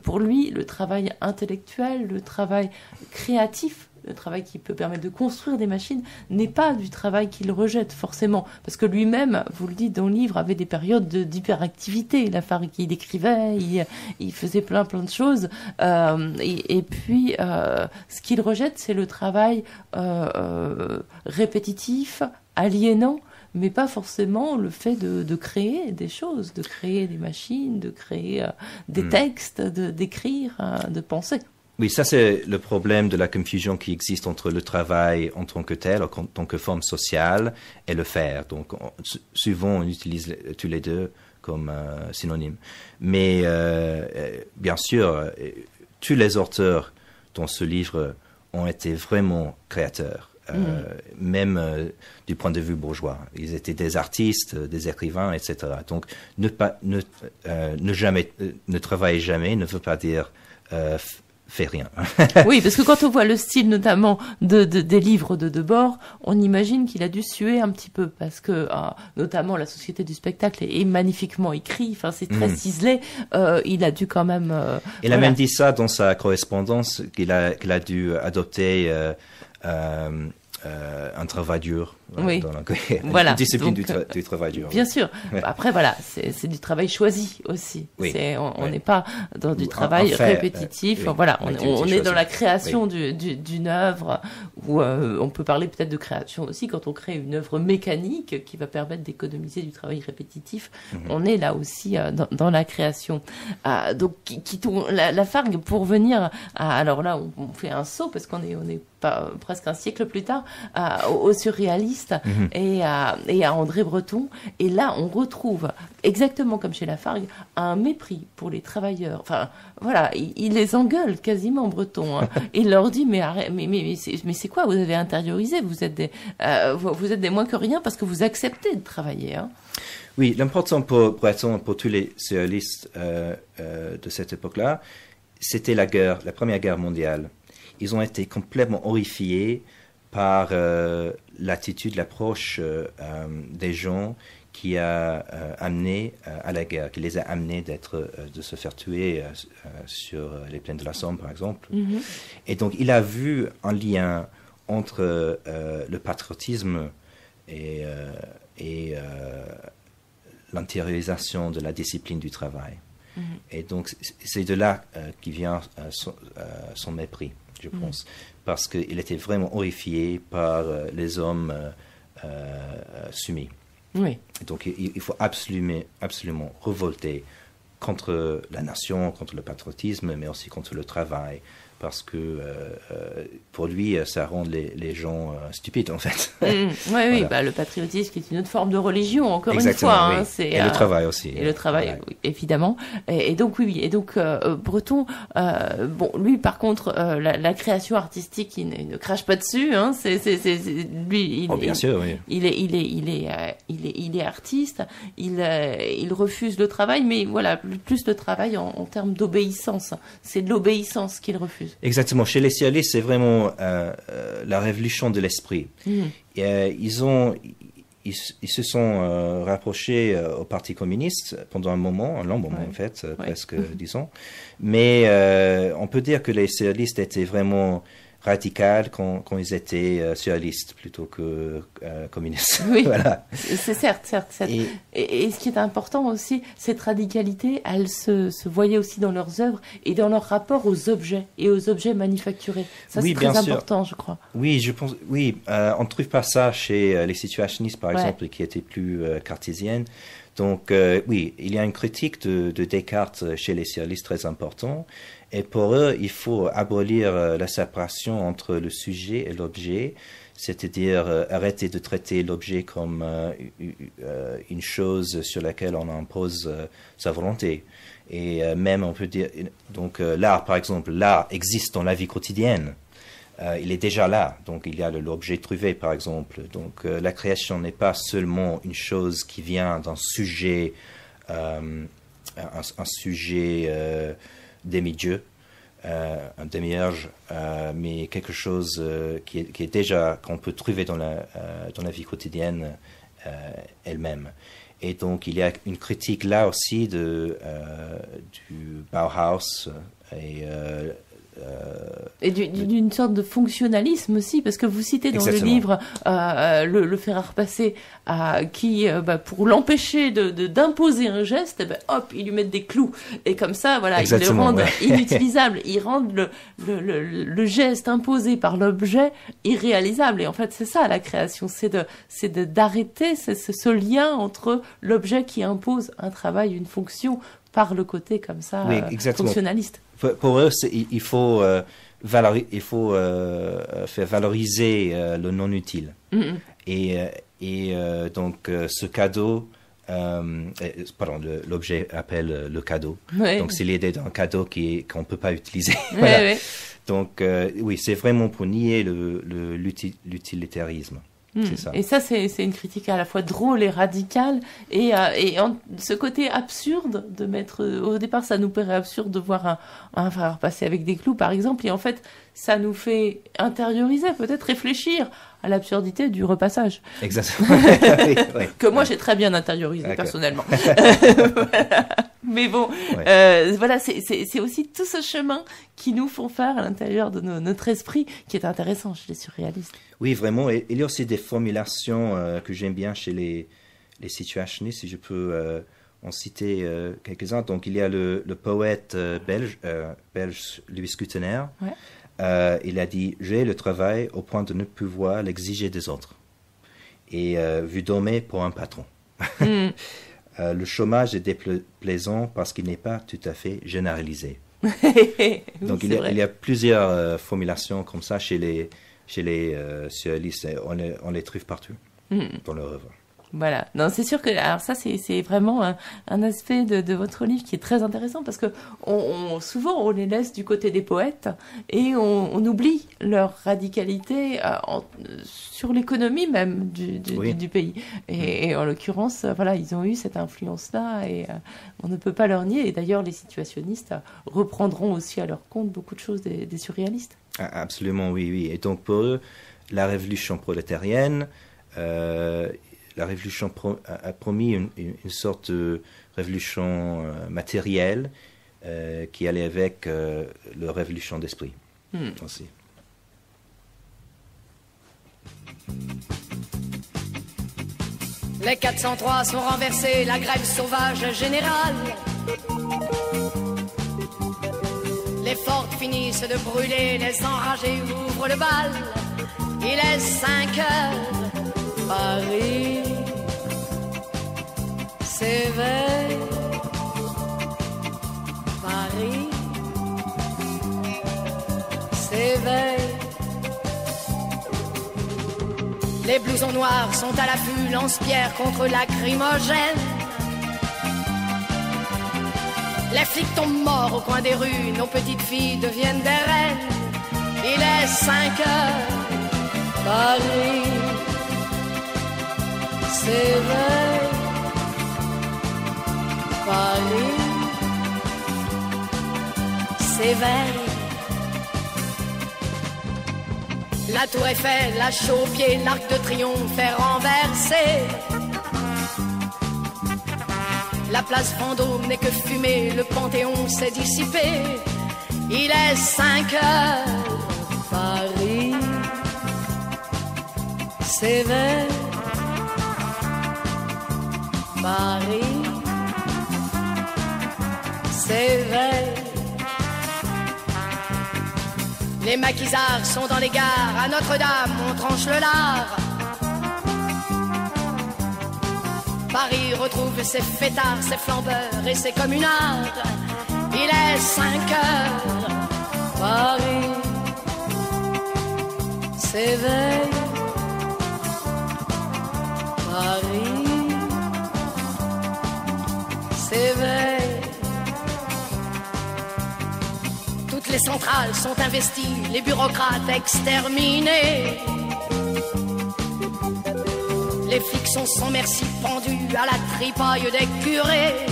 S1: pour lui, le travail intellectuel, le travail créatif, le travail qui peut permettre de construire des machines, n'est pas du travail qu'il rejette forcément. Parce que lui-même, vous le dites dans le livre, avait des périodes d'hyperactivité. La Fargue, il écrivait, il faisait plein de choses. Et puis, ce qu'il rejette, c'est le travail répétitif, aliénant, mais pas forcément le fait de créer des choses, de créer des machines, de créer des textes, d'écrire, de penser.
S2: Oui, ça c'est le problème de la confusion qui existe entre le travail en tant que tel, en tant que forme sociale, et le faire. Donc, souvent on utilise tous les deux comme synonymes. Mais bien sûr, tous les auteurs dans ce livre ont été vraiment créateurs. Même du point de vue bourgeois. Ils étaient des artistes, des écrivains, etc. Donc, ne travailler jamais ne veut pas dire fait rien.
S1: Oui, parce que quand on voit le style notamment des livres de Debord, on imagine qu'il a dû suer un petit peu, parce que notamment la Société du spectacle est magnifiquement écrit, enfin c'est très ciselé, il a dû quand même...
S2: Il a même dit ça dans sa correspondance, qu'il a dû adopter un travail dur.
S1: Oui.
S2: Dans la discipline du travail dur.
S1: Bien sûr. Après, voilà, c'est du travail choisi aussi.
S2: Oui.
S1: On n'est pas dans du travail répétitif. Voilà, on est dans la création d'une œuvre où on peut parler peut-être de création aussi quand on crée une œuvre mécanique qui va permettre d'économiser du travail répétitif. On est là aussi dans la création. Donc, la Fargue, pour venir alors là, on fait un saut parce qu'on est pas presque un siècle plus tard au surréaliste et à André Breton, et là on retrouve exactement comme chez la Fargue un mépris pour les travailleurs. Enfin voilà, il les engueule quasiment, Breton, hein. Il leur dit mais c'est quoi, vous avez intériorisé, vous êtes des moins que rien parce que vous acceptez de travailler, hein.
S2: Oui, l'important pour Breton, pour tous les surréalistes de cette époque-là, c'était la Première Guerre mondiale. Ils ont été complètement horrifiés par l'attitude, l'approche des gens qui a amené à la guerre, qui les a amenés de se faire tuer sur les plaines de la Somme, par exemple. Et donc, il a vu un lien entre le patriotisme et l'intériorisation de la discipline du travail. Et donc, c'est de là qui vient son mépris, je pense, parce qu'il était vraiment horrifié par les hommes soumis.
S1: Oui.
S2: Donc, il faut absolument révolter contre la nation, contre le patriotisme, mais aussi contre le travail, parce que pour lui, ça rend les gens stupides, en fait.
S1: Oui,
S2: Voilà.
S1: oui, bah, le patriotisme qui est une autre forme de religion, encore
S2: Exactement,
S1: une fois.
S2: oui.
S1: Hein, c'est,
S2: et le travail aussi.
S1: Et le travail,
S2: Voilà.
S1: oui, évidemment. Et donc, oui. Et donc, Breton, bon, lui, par contre, la création artistique, il ne crache pas dessus. Hein, lui,
S2: Bien sûr, oui.
S1: il est artiste. Il refuse le travail, mais voilà, plus le travail en termes d'obéissance. C'est de l'obéissance qu'il refuse.
S2: Exactement. Chez les surréalistes, c'est vraiment la révolution de l'esprit. Et, ils se sont rapprochés au Parti communiste pendant un long moment en fait, presque 10 ans. Mais on peut dire que les surréalistes étaient vraiment radicaux quand ils étaient surréalistes plutôt que communistes.
S1: Oui,
S2: Voilà.
S1: c'est certes. Et ce qui est important aussi, cette radicalité, elle se voyait aussi dans leurs œuvres et dans leur rapport aux objets et aux objets manufacturés. Ça,
S2: Oui,
S1: c'est très
S2: bien sûr.
S1: important, je crois.
S2: Oui, je pense. Oui, on ne trouve pas ça chez les situationnistes, par exemple, qui étaient plus cartésiennes. Donc, oui, il y a une critique de Descartes chez les surréalistes très important. Et pour eux, il faut abolir la séparation entre le sujet et l'objet, c'est-à-dire arrêter de traiter l'objet comme une chose sur laquelle on impose sa volonté. Et même, on peut dire, donc l'art, par exemple, l'art existe dans la vie quotidienne. Il est déjà là, donc il y a l'objet trouvé, par exemple. Donc la création n'est pas seulement une chose qui vient d'un sujet, un sujet demi-dieu, un demi-urge, mais quelque chose qui est déjà, qu'on peut trouver dans la vie quotidienne elle-même. Et donc il y a une critique là aussi du Bauhaus et
S1: d'une sorte de fonctionnalisme aussi, parce que vous citez dans
S2: Exactement.
S1: le livre le fer à repasser qui, pour l'empêcher d'imposer un geste, hop, ils lui mettent des clous. Et comme ça, voilà, ils le rendent inutilisable. Ils rendent le geste imposé par l'objet irréalisable. Et en fait, c'est ça la création, c'est d'arrêter ce lien entre l'objet qui impose un travail, une fonction, par le côté comme ça fonctionnaliste.
S2: Pour eux, il faut faire valoriser le non utile. Et donc ce cadeau, l'objet appelle le cadeau.
S1: Ouais.
S2: Donc c'est l'idée d'un cadeau qu'on ne peut pas utiliser.
S1: Voilà. Ouais.
S2: Donc oui, c'est vraiment pour nier l'utilitarisme. C'est ça.
S1: Et ça, c'est une critique à la fois drôle et radicale, et ce côté absurde de mettre. Au départ, ça nous paraît absurde de voir un fer à repasser avec des clous, par exemple, et en fait, ça nous fait intérioriser, peut-être réfléchir à l'absurdité du repassage.
S2: Exactement. Oui.
S1: Que moi, j'ai très bien intériorisé personnellement. Voilà. Mais bon, voilà, c'est aussi tout ce chemin qui nous font faire à l'intérieur de notre esprit qui est intéressant chez les surréalistes.
S2: Oui, vraiment. Et il y a aussi des formulations que j'aime bien chez les situationnistes, si je peux en citer quelques-uns. Donc, il y a le poète belge Louis Kutener.
S1: Ouais.
S2: Il a dit « J'ai le travail au point de ne pouvoir l'exiger des autres. Et vu dormir pour un patron. Le chômage est déplaisant parce qu'il n'est pas tout à fait généralisé. » Donc, il y a plusieurs formulations comme ça chez les surréalistes. On les trouve partout dans leur œuvre.
S1: Voilà. Non, c'est sûr que alors ça c'est vraiment un aspect de votre livre qui est très intéressant parce que souvent on les laisse du côté des poètes et on oublie leur radicalité sur l'économie même du pays. Et en l'occurrence, voilà, ils ont eu cette influence-là et on ne peut pas leur nier. Et d'ailleurs, les situationnistes reprendront aussi à leur compte beaucoup de choses des surréalistes.
S2: Absolument, oui. Et donc pour eux, la révolution prolétarienne, la révolution a promis une sorte de révolution matérielle qui allait avec la révolution d'esprit aussi.
S5: Les 403 sont renversés, la grève sauvage générale. Les fortes finissent de brûler, les enragés ouvrent le bal. Il est 5 heures, Paris s'éveille. Paris s'éveille. Les blousons noirs sont à l'affût, lance-pierre contre lacrymogène. Les flics tombent morts au coin des rues, nos petites filles deviennent des reines. Il est 5 heures, Paris s'éveille. Paris s'éveille. La tour Eiffel, la chaux aux pieds, l'arc de triomphe est renversé. La place Vendôme n'est que fumée, le Panthéon s'est dissipé. Il est 5 heures, Paris s'éveille. Paris s'éveille. Les maquisards sont dans les gares, à Notre-Dame on tranche le lard. Paris retrouve ses fêtards, ses flambeurs et ses communards. Il est 5 heures, Paris s'éveille. Paris s'éveille. Toutes les centrales sont investies, les bureaucrates exterminés. Les flics sont sans merci pendus à la tripaille des curés.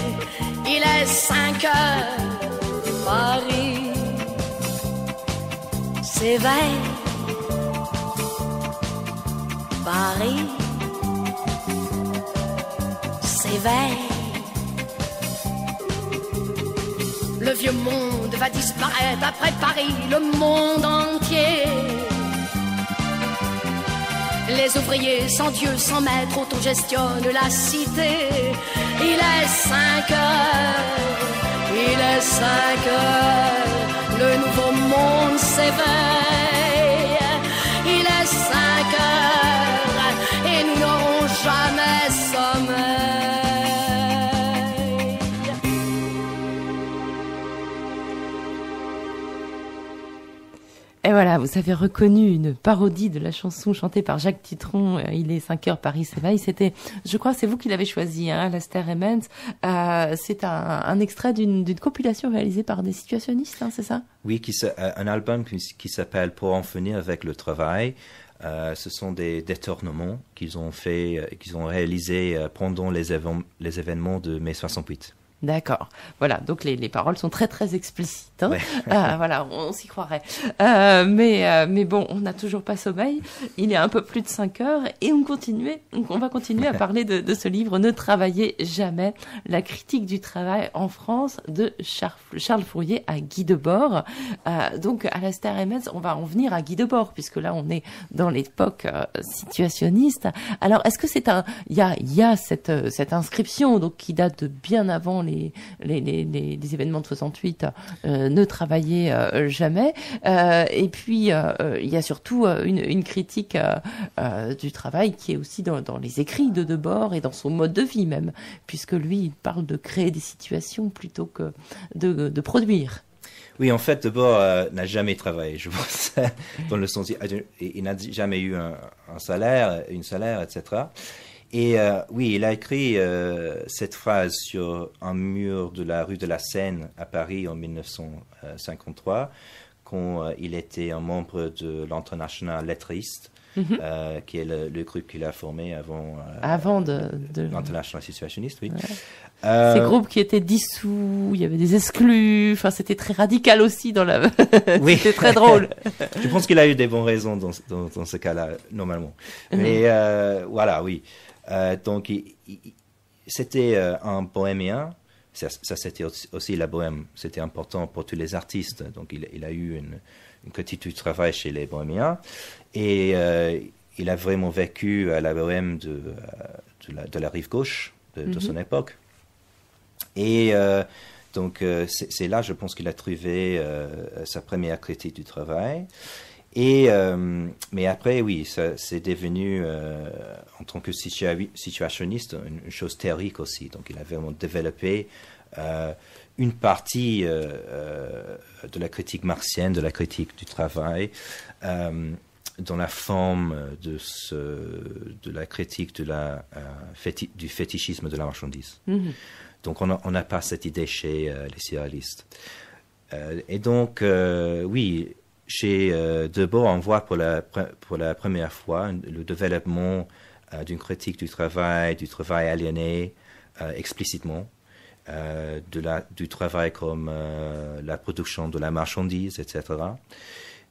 S5: Il est 5 heures, Paris s'éveille. Paris s'éveille. Le vieux monde va disparaître après Paris, le monde entier. Les ouvriers sans Dieu, sans maître, autogestionnent la cité. Il est 5 heures, il est 5 heures, le nouveau monde s'éveille. Il est 5 heures et nous n'aurons jamais sommeil.
S1: Et voilà, vous avez reconnu une parodie de la chanson chantée par Jacques Titron, Il est 5 heures, Paris s'éveille. C'était, je crois, c'est vous qui l'avez choisi, hein, Alastair Emmons. C'est un extrait d'une compilation réalisée par des situationnistes, hein, c'est ça?
S2: Oui, un album qui s'appelle Pour en finir avec le travail. Ce sont des détournements qu'ils ont réalisés pendant les événements de mai 68.
S1: D'accord. Voilà. Donc les paroles sont très très explicites. Hein.
S2: Ouais.
S1: Voilà, on s'y croirait. Mais bon, on n'a toujours pas sommeil. Il est un peu plus de 5 heures et on va continuer à parler de ce livre Ne travaillez jamais, la critique du travail en France de Charles Fourier à Guy Debord. Donc Alastair Emmons, on va en venir à Guy Debord puisque là on est dans l'époque situationniste. Alors est-ce que il y a cette inscription donc qui date de bien avant les événements de 68, ne travaillez jamais. Et puis, il y a surtout une critique du travail qui est aussi dans les écrits de Debord et dans son mode de vie même, puisque lui, il parle de créer des situations plutôt que de produire.
S2: Oui, en fait, Debord n'a jamais travaillé, je pense, dans le sens, il n'a jamais eu un salaire, etc. Et oui, il a écrit cette phrase sur un mur de la rue de la Seine à Paris en 1953, quand il était un membre de l'International Lettriste, qui est le groupe qu'il a formé avant de l'International Situationniste, oui.
S1: Ouais. Ces groupes qui étaient dissous, il y avait des exclus, enfin c'était très radical aussi dans la...
S2: Oui.
S1: C'était très drôle.
S2: Je pense qu'il a eu des bonnes raisons dans ce cas-là, normalement. Mais voilà, oui. Donc, c'était un bohémien. Ça c'était aussi la bohème. C'était important pour tous les artistes. Donc, il a eu une critique du travail chez les bohémiens. Et il a vraiment vécu à la bohème de la rive gauche de son époque. Et donc, c'est là, je pense, qu'il a trouvé sa première critique du travail. Mais après, oui, c'est devenu, en tant que situationniste, une chose théorique aussi. Donc, il a vraiment développé une partie de la critique marxienne, de la critique du travail, dans la forme de la critique du fétichisme de la marchandise. Mm-hmm. Donc, on n'a pas cette idée chez les surréalistes. Et donc, oui, chez Debord, on voit pour la première fois le développement d'une critique du travail aliéné explicitement, du travail comme la production de la marchandise, etc.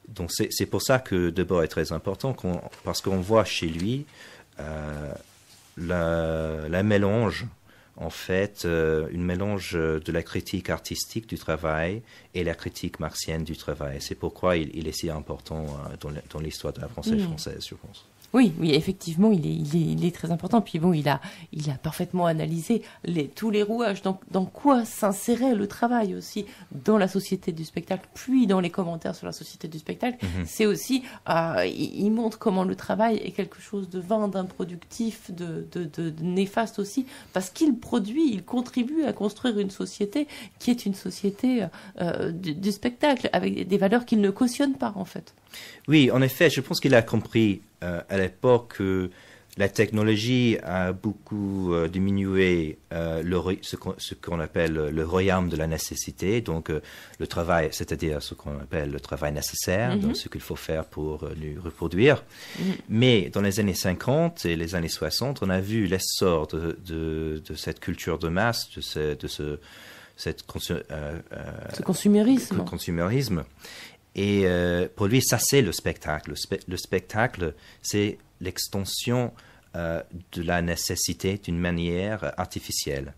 S2: Donc c'est pour ça que Debord est très important, parce qu'on voit chez lui la mélange, en fait, une mélange de la critique artistique du travail et la critique marxienne du travail. C'est pourquoi il est si important dans l'histoire de la pensée française, je pense.
S1: Oui, effectivement, il est très important. Puis bon, il a parfaitement analysé tous les rouages. Dans quoi s'insérait le travail aussi dans la société du spectacle, puis dans les commentaires sur la société du spectacle. Mm-hmm. C'est aussi, il montre comment le travail est quelque chose de vain, d'improductif, de néfaste aussi, parce qu'il contribue à construire une société qui est une société du spectacle, avec des valeurs qu'il ne cautionne pas, en fait.
S2: Oui, en effet, je pense qu'il a compris à l'époque que la technologie a beaucoup diminué ce qu'on appelle le royaume de la nécessité, donc le travail, c'est-à-dire ce qu'on appelle le travail nécessaire, donc ce qu'il faut faire pour nous reproduire. Mais dans les années 50 et les années 60, on a vu l'essor de cette culture de masse, de ce consumérisme. Et pour lui, ça c'est le spectacle. Le spectacle, c'est l'extension de la nécessité d'une manière artificielle.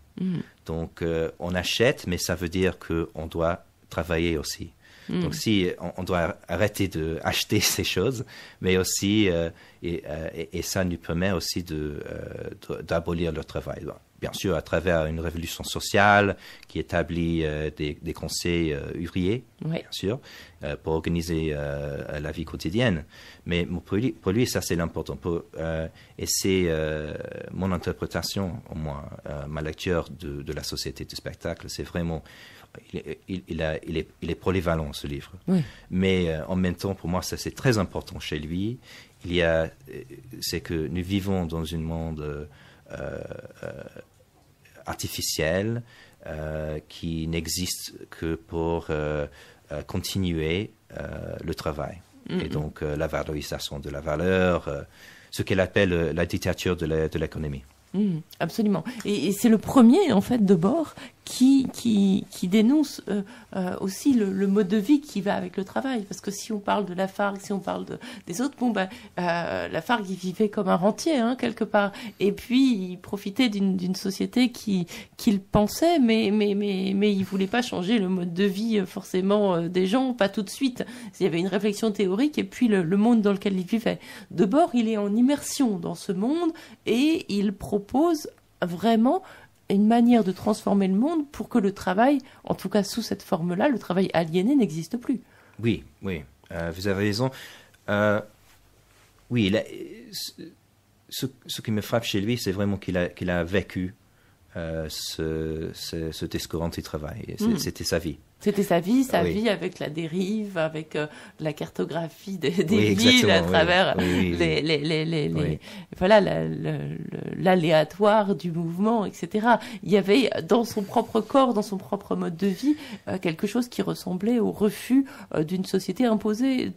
S2: Donc, on achète, mais ça veut dire qu'on doit travailler aussi. Donc, si on doit arrêter d'acheter ces choses, mais aussi, et ça nous permet aussi d'abolir le travail. Bien sûr, à travers une révolution sociale qui établit des conseils ouvriers, bien sûr, pour organiser la vie quotidienne. Mais pour lui, ça c'est l'important. Et c'est mon interprétation, au moins, ma lecture de la société du spectacle. C'est vraiment, il est polyvalent, ce livre. Oui. Mais en même temps, pour moi, ça c'est très important chez lui. C'est que nous vivons dans un monde artificiel qui n'existe que pour continuer le travail. Et donc la valorisation de la valeur, ce qu'elle appelle la dictature de l'économie.
S1: Absolument. Et c'est le premier, en fait, Debord qui dénonce aussi le mode de vie qui va avec le travail. Parce que si on parle de Lafargue, si on parle des autres, Lafargue, il vivait comme un rentier, quelque part. Et puis, il profitait d'une société qu'il pensait, mais il voulait pas changer le mode de vie, forcément, des gens, pas tout de suite. Il y avait une réflexion théorique et puis le monde dans lequel il vivait. Debord, il est en immersion dans ce monde et il propose vraiment une manière de transformer le monde pour que le travail, en tout cas sous cette forme-là, le travail aliéné n'existe plus.
S2: Oui, vous avez raison. Oui, ce qui me frappe chez lui, c'est vraiment qu'il a vécu ce discours anti-travail. C'était sa vie.
S1: C'était sa vie avec la dérive, avec la cartographie des villes à travers l'aléatoire du mouvement, etc. Il y avait dans son propre corps, dans son propre mode de vie, quelque chose qui ressemblait au refus d'une société imposée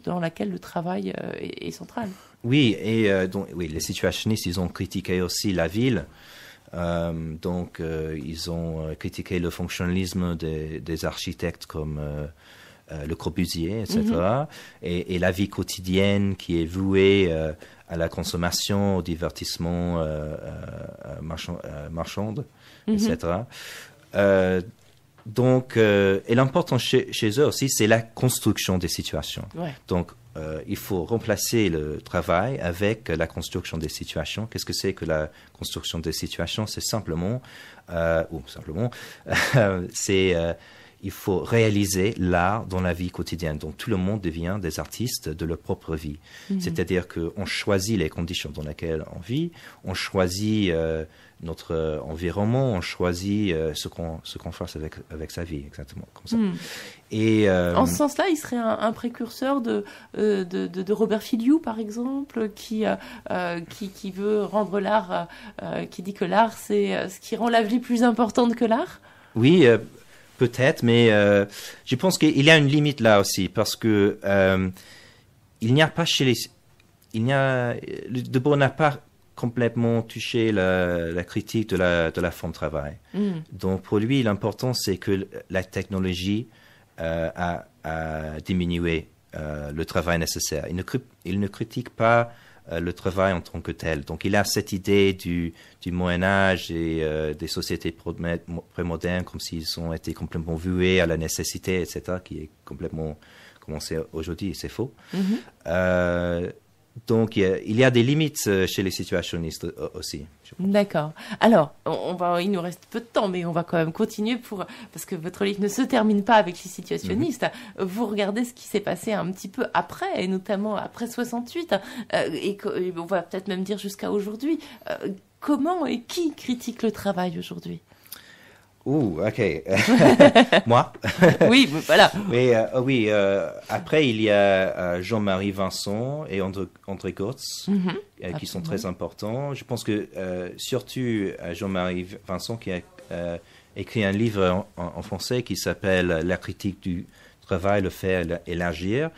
S1: dans laquelle le travail est central.
S2: Oui, et les situationnistes, ils ont critiqué aussi la ville. Ils ont critiqué le fonctionnalisme des architectes comme Le Corbusier, etc. Et la vie quotidienne qui est vouée à la consommation, au divertissement marchande, etc. Donc, et l'important chez eux aussi, c'est la construction des situations.
S1: Ouais.
S2: Donc, il faut remplacer le travail avec la construction des situations. Qu'est-ce que c'est que la construction des situations? C'est simplement, il faut réaliser l'art dans la vie quotidienne. Donc, tout le monde devient des artistes de leur propre vie. C'est-à-dire qu'on choisit les conditions dans lesquelles on vit, on choisit notre environnement, on choisit ce qu'on fasse avec sa vie, exactement comme ça. Et,
S1: en ce sens-là, il serait un précurseur de Robert Filiou, par exemple, qui veut rendre l'art, qui dit que l'art, c'est ce qui rend la vie plus importante que l'art.
S2: Oui, peut-être, mais je pense qu'il y a une limite là aussi, parce que il n'y a pas Debord n'a pas complètement touché la critique de la forme de travail. Donc pour lui, l'important c'est que la technologie a diminué le travail nécessaire. Il ne critique pas le travail en tant que tel. Donc il a cette idée du Moyen-Âge et des sociétés prémodernes comme s'ils ont été complètement voués à la nécessité, etc., qui est complètement commencé aujourd'hui, et c'est faux. Donc, il y a des limites chez les situationnistes aussi.
S1: D'accord. Alors, il nous reste peu de temps, mais on va quand même continuer parce que votre livre ne se termine pas avec les situationnistes. Vous regardez ce qui s'est passé un petit peu après, et notamment après 68, et on va peut-être même dire jusqu'à aujourd'hui. Comment et qui critique le travail aujourd'hui?
S2: Ok. Moi.
S1: Oui, voilà.
S2: Mais oui, après il y a Jean-Marie Vincent et André Gortz qui sont très importants. Je pense que surtout Jean-Marie Vincent qui a écrit un livre en français qui s'appelle La critique du travail, le faire et l'agir.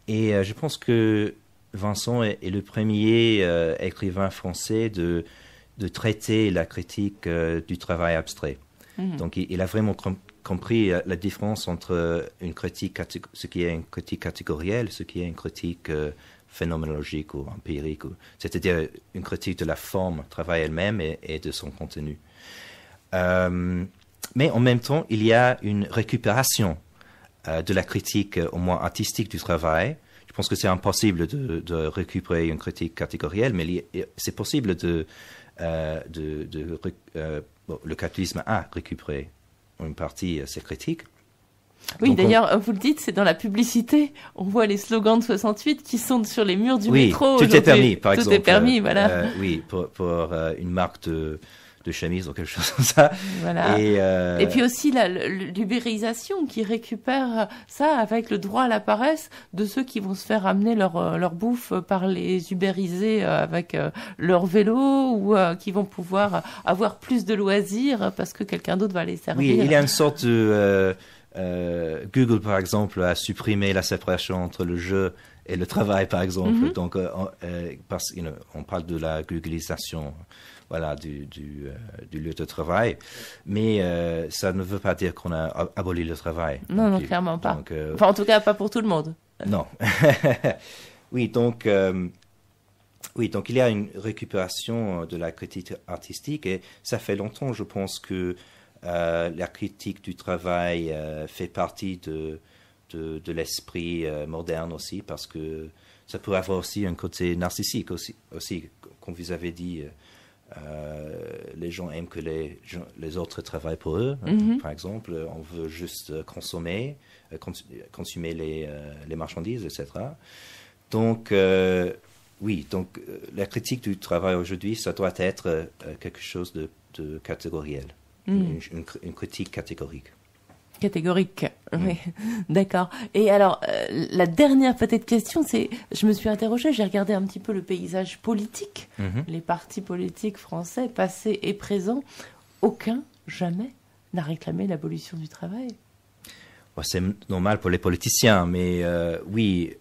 S2: Et je pense que Vincent est le premier écrivain français de traiter la critique du travail abstrait. Donc, il a vraiment compris la différence entre ce qui est une critique catégorielle, ce qui est une critique phénoménologique ou empirique, c'est-à-dire une critique de la forme travail elle-même et de son contenu. Mais en même temps, il y a une récupération de la critique, au moins artistique, du travail. Je pense que c'est impossible de récupérer une critique catégorielle, mais c'est possible le capitalisme a récupéré une partie de ses critiques.
S1: Oui, d'ailleurs, vous le dites, c'est dans la publicité. On voit les slogans de 68 qui sont sur les murs du métro.
S2: Tout est permis, par exemple.
S1: Tout est permis, voilà.
S2: Oui, pour une marque de chemise ou quelque chose comme ça.
S1: Voilà. Et puis aussi l'ubérisation qui récupère ça avec le droit à la paresse de ceux qui vont se faire amener leur bouffe par les ubérisés avec leur vélo ou qui vont pouvoir avoir plus de loisirs parce que quelqu'un d'autre va les servir.
S2: Oui, il y a une sorte de... Google, par exemple, a supprimé la séparation entre le jeu et le travail, par exemple. Donc, on parle de la googlisation, voilà, du lieu de travail. Mais ça ne veut pas dire qu'on a aboli le travail.
S1: Non, clairement pas. Donc, enfin, en tout cas, pas pour tout le monde.
S2: Non. Oui, donc il y a une récupération de la critique artistique et ça fait longtemps, je pense, que la critique du travail fait partie de l'esprit moderne aussi, parce que ça peut avoir aussi un côté narcissique aussi comme vous avez dit. Les gens aiment que les autres travaillent pour eux. Par exemple, on veut juste consommer les marchandises, etc. Donc, oui, donc la critique du travail aujourd'hui, ça doit être quelque chose de catégoriel, une critique catégorique.
S1: Catégorique, oui, d'accord. Et alors, la dernière peut-être question, c'est, je me suis interrogée, j'ai regardé un petit peu le paysage politique, les partis politiques français, passés et présents, aucun, jamais, n'a réclamé l'abolition du travail.
S2: Bon, c'est normal pour les politiciens, mais oui,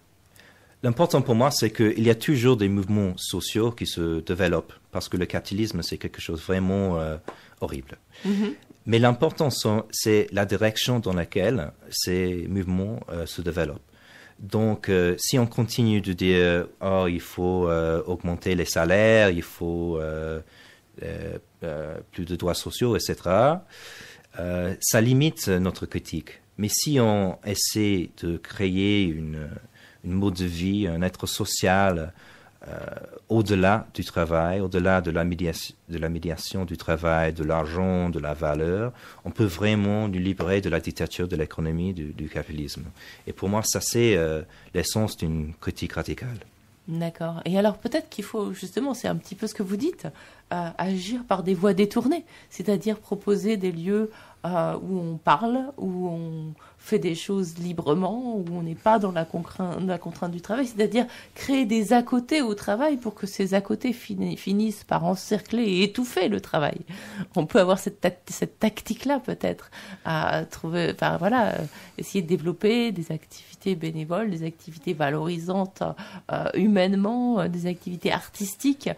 S2: l'important pour moi, c'est qu'il y a toujours des mouvements sociaux qui se développent, parce que le capitalisme, c'est quelque chose vraiment horrible. Mais l'important, c'est la direction dans laquelle ces mouvements se développent. Donc, si on continue de dire « Oh, il faut augmenter les salaires, il faut plus de droits sociaux, etc. », ça limite notre critique. Mais si on essaie de créer une mode de vie, un être social au-delà du travail, au-delà de la médiation du travail, de l'argent, de la valeur, on peut vraiment nous libérer de la dictature de l'économie, du capitalisme. Et pour moi, ça c'est l'essence d'une critique radicale.
S1: D'accord. Et alors peut-être qu'il faut justement, c'est un petit peu ce que vous dites, agir par des voies détournées, c'est-à-dire proposer des lieux où on parle, où on fait des choses librement, où on n'est pas dans la contrainte du travail, c'est-à-dire créer des à-côtés au travail pour que ces à-côtés finissent par encercler et étouffer le travail. On peut avoir cette tactique-là peut-être, à trouver, enfin voilà, essayer de développer des activités bénévoles, des activités valorisantes humainement, des activités artistiques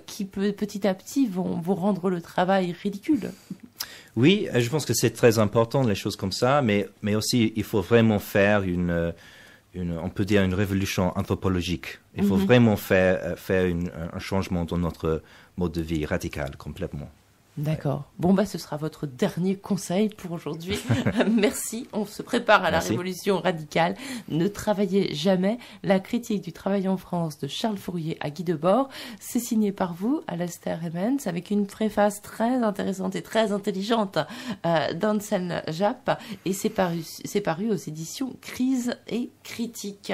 S1: qui petit à petit vont rendre le travail ridicule.
S2: Oui, je pense que c'est très important, les choses comme ça, mais aussi il faut vraiment faire on peut dire une révolution anthropologique. Il faut vraiment faire un changement dans notre mode de vie radical, complètement.
S1: D'accord. Bon, ce sera votre dernier conseil pour aujourd'hui. Merci. On se prépare à la révolution radicale. Ne travaillez jamais. La critique du travail en France de Charles Fourier à Guy Debord. C'est signé par vous, Alastair Hemmens, avec une préface très intéressante et très intelligente d'Anselm Japp. Et c'est paru aux éditions Crise et Critique.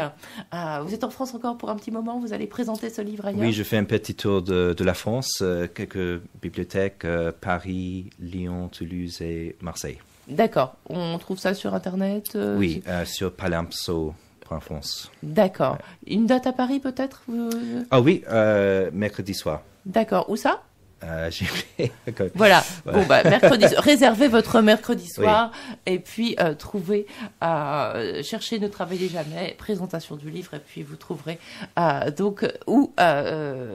S1: Vous êtes en France encore pour un petit moment. Vous allez présenter ce livre ailleurs?
S2: Oui, je fais un petit tour de la France, quelques bibliothèques, Paris, Lyon, Toulouse et Marseille.
S1: D'accord. On trouve ça sur Internet
S2: Oui, sur palimpso.france.
S1: D'accord. Une date à Paris peut-être
S2: Ah oui, mercredi soir.
S1: D'accord. Où ça
S2: J'ai oublié.
S1: Voilà. Ouais. Bon, mercredi. Réservez votre mercredi soir et puis cherchez Ne travaillez jamais, présentation du livre et puis vous trouverez où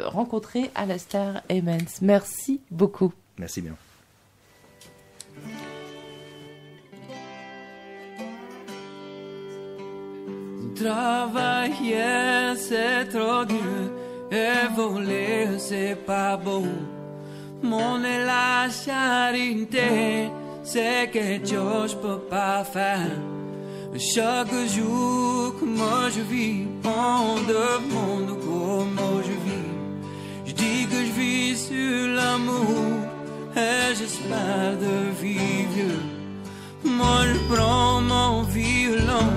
S1: rencontrer Alastair Hemmens. Merci beaucoup.
S2: Merci bien.
S4: Travailler c'est trop dur et voler c'est pas bon. Mon et la charité c'est quelque chose que je peux pas faire. Chaque jour que moi je vis, on demande comment je vis. Je dis que je vis sur l'amour et j'espère de vivre vieux. Moi je prends mon violon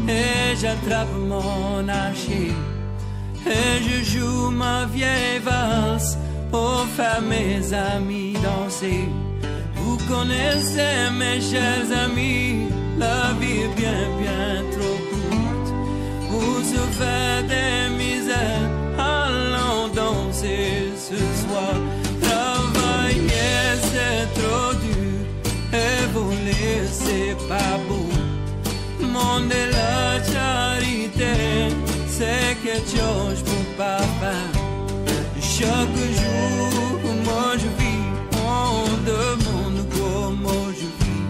S4: et j'attrape mon archer et je joue ma vieille valse pour faire mes amis danser. Vous connaissez mes chers amis, la vie est bien bien trop courte pour se faire des misères. Allons danser ce soir. Travailler c'est trop dur et voler c'est pas beau. Monde de la charité c'est quelque chose pour pas faire. Chaque jour moi je vis, on demande comment je vis.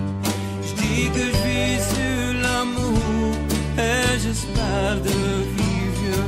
S4: Je dis que je vis sur l'amour et j'espère de vivre vieux.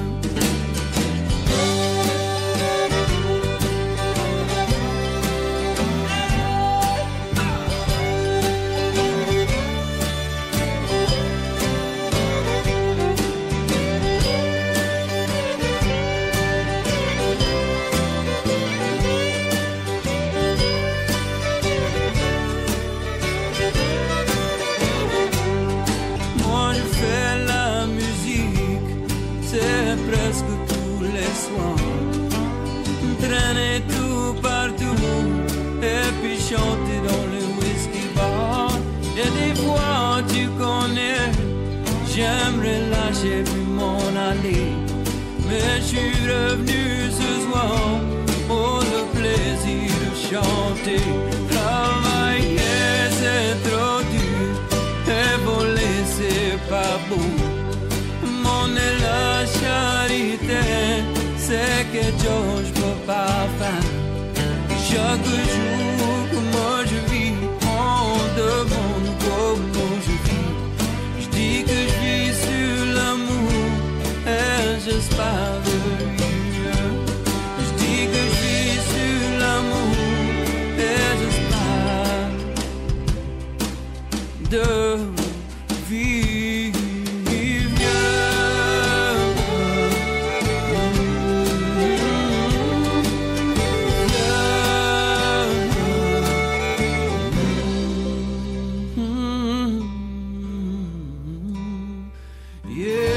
S4: Traîner tout partout et puis chanter dans le whisky bar. Et des fois tu connais, j'aimerais lâcher puis m'en aller. Mais je suis revenu ce soir pour le plaisir de chanter. Travailler c'est trop dur et voler c'est pas beau. Mon est la charité c'est que je peux pas faire. Chaque jour que moi je vis, on
S3: You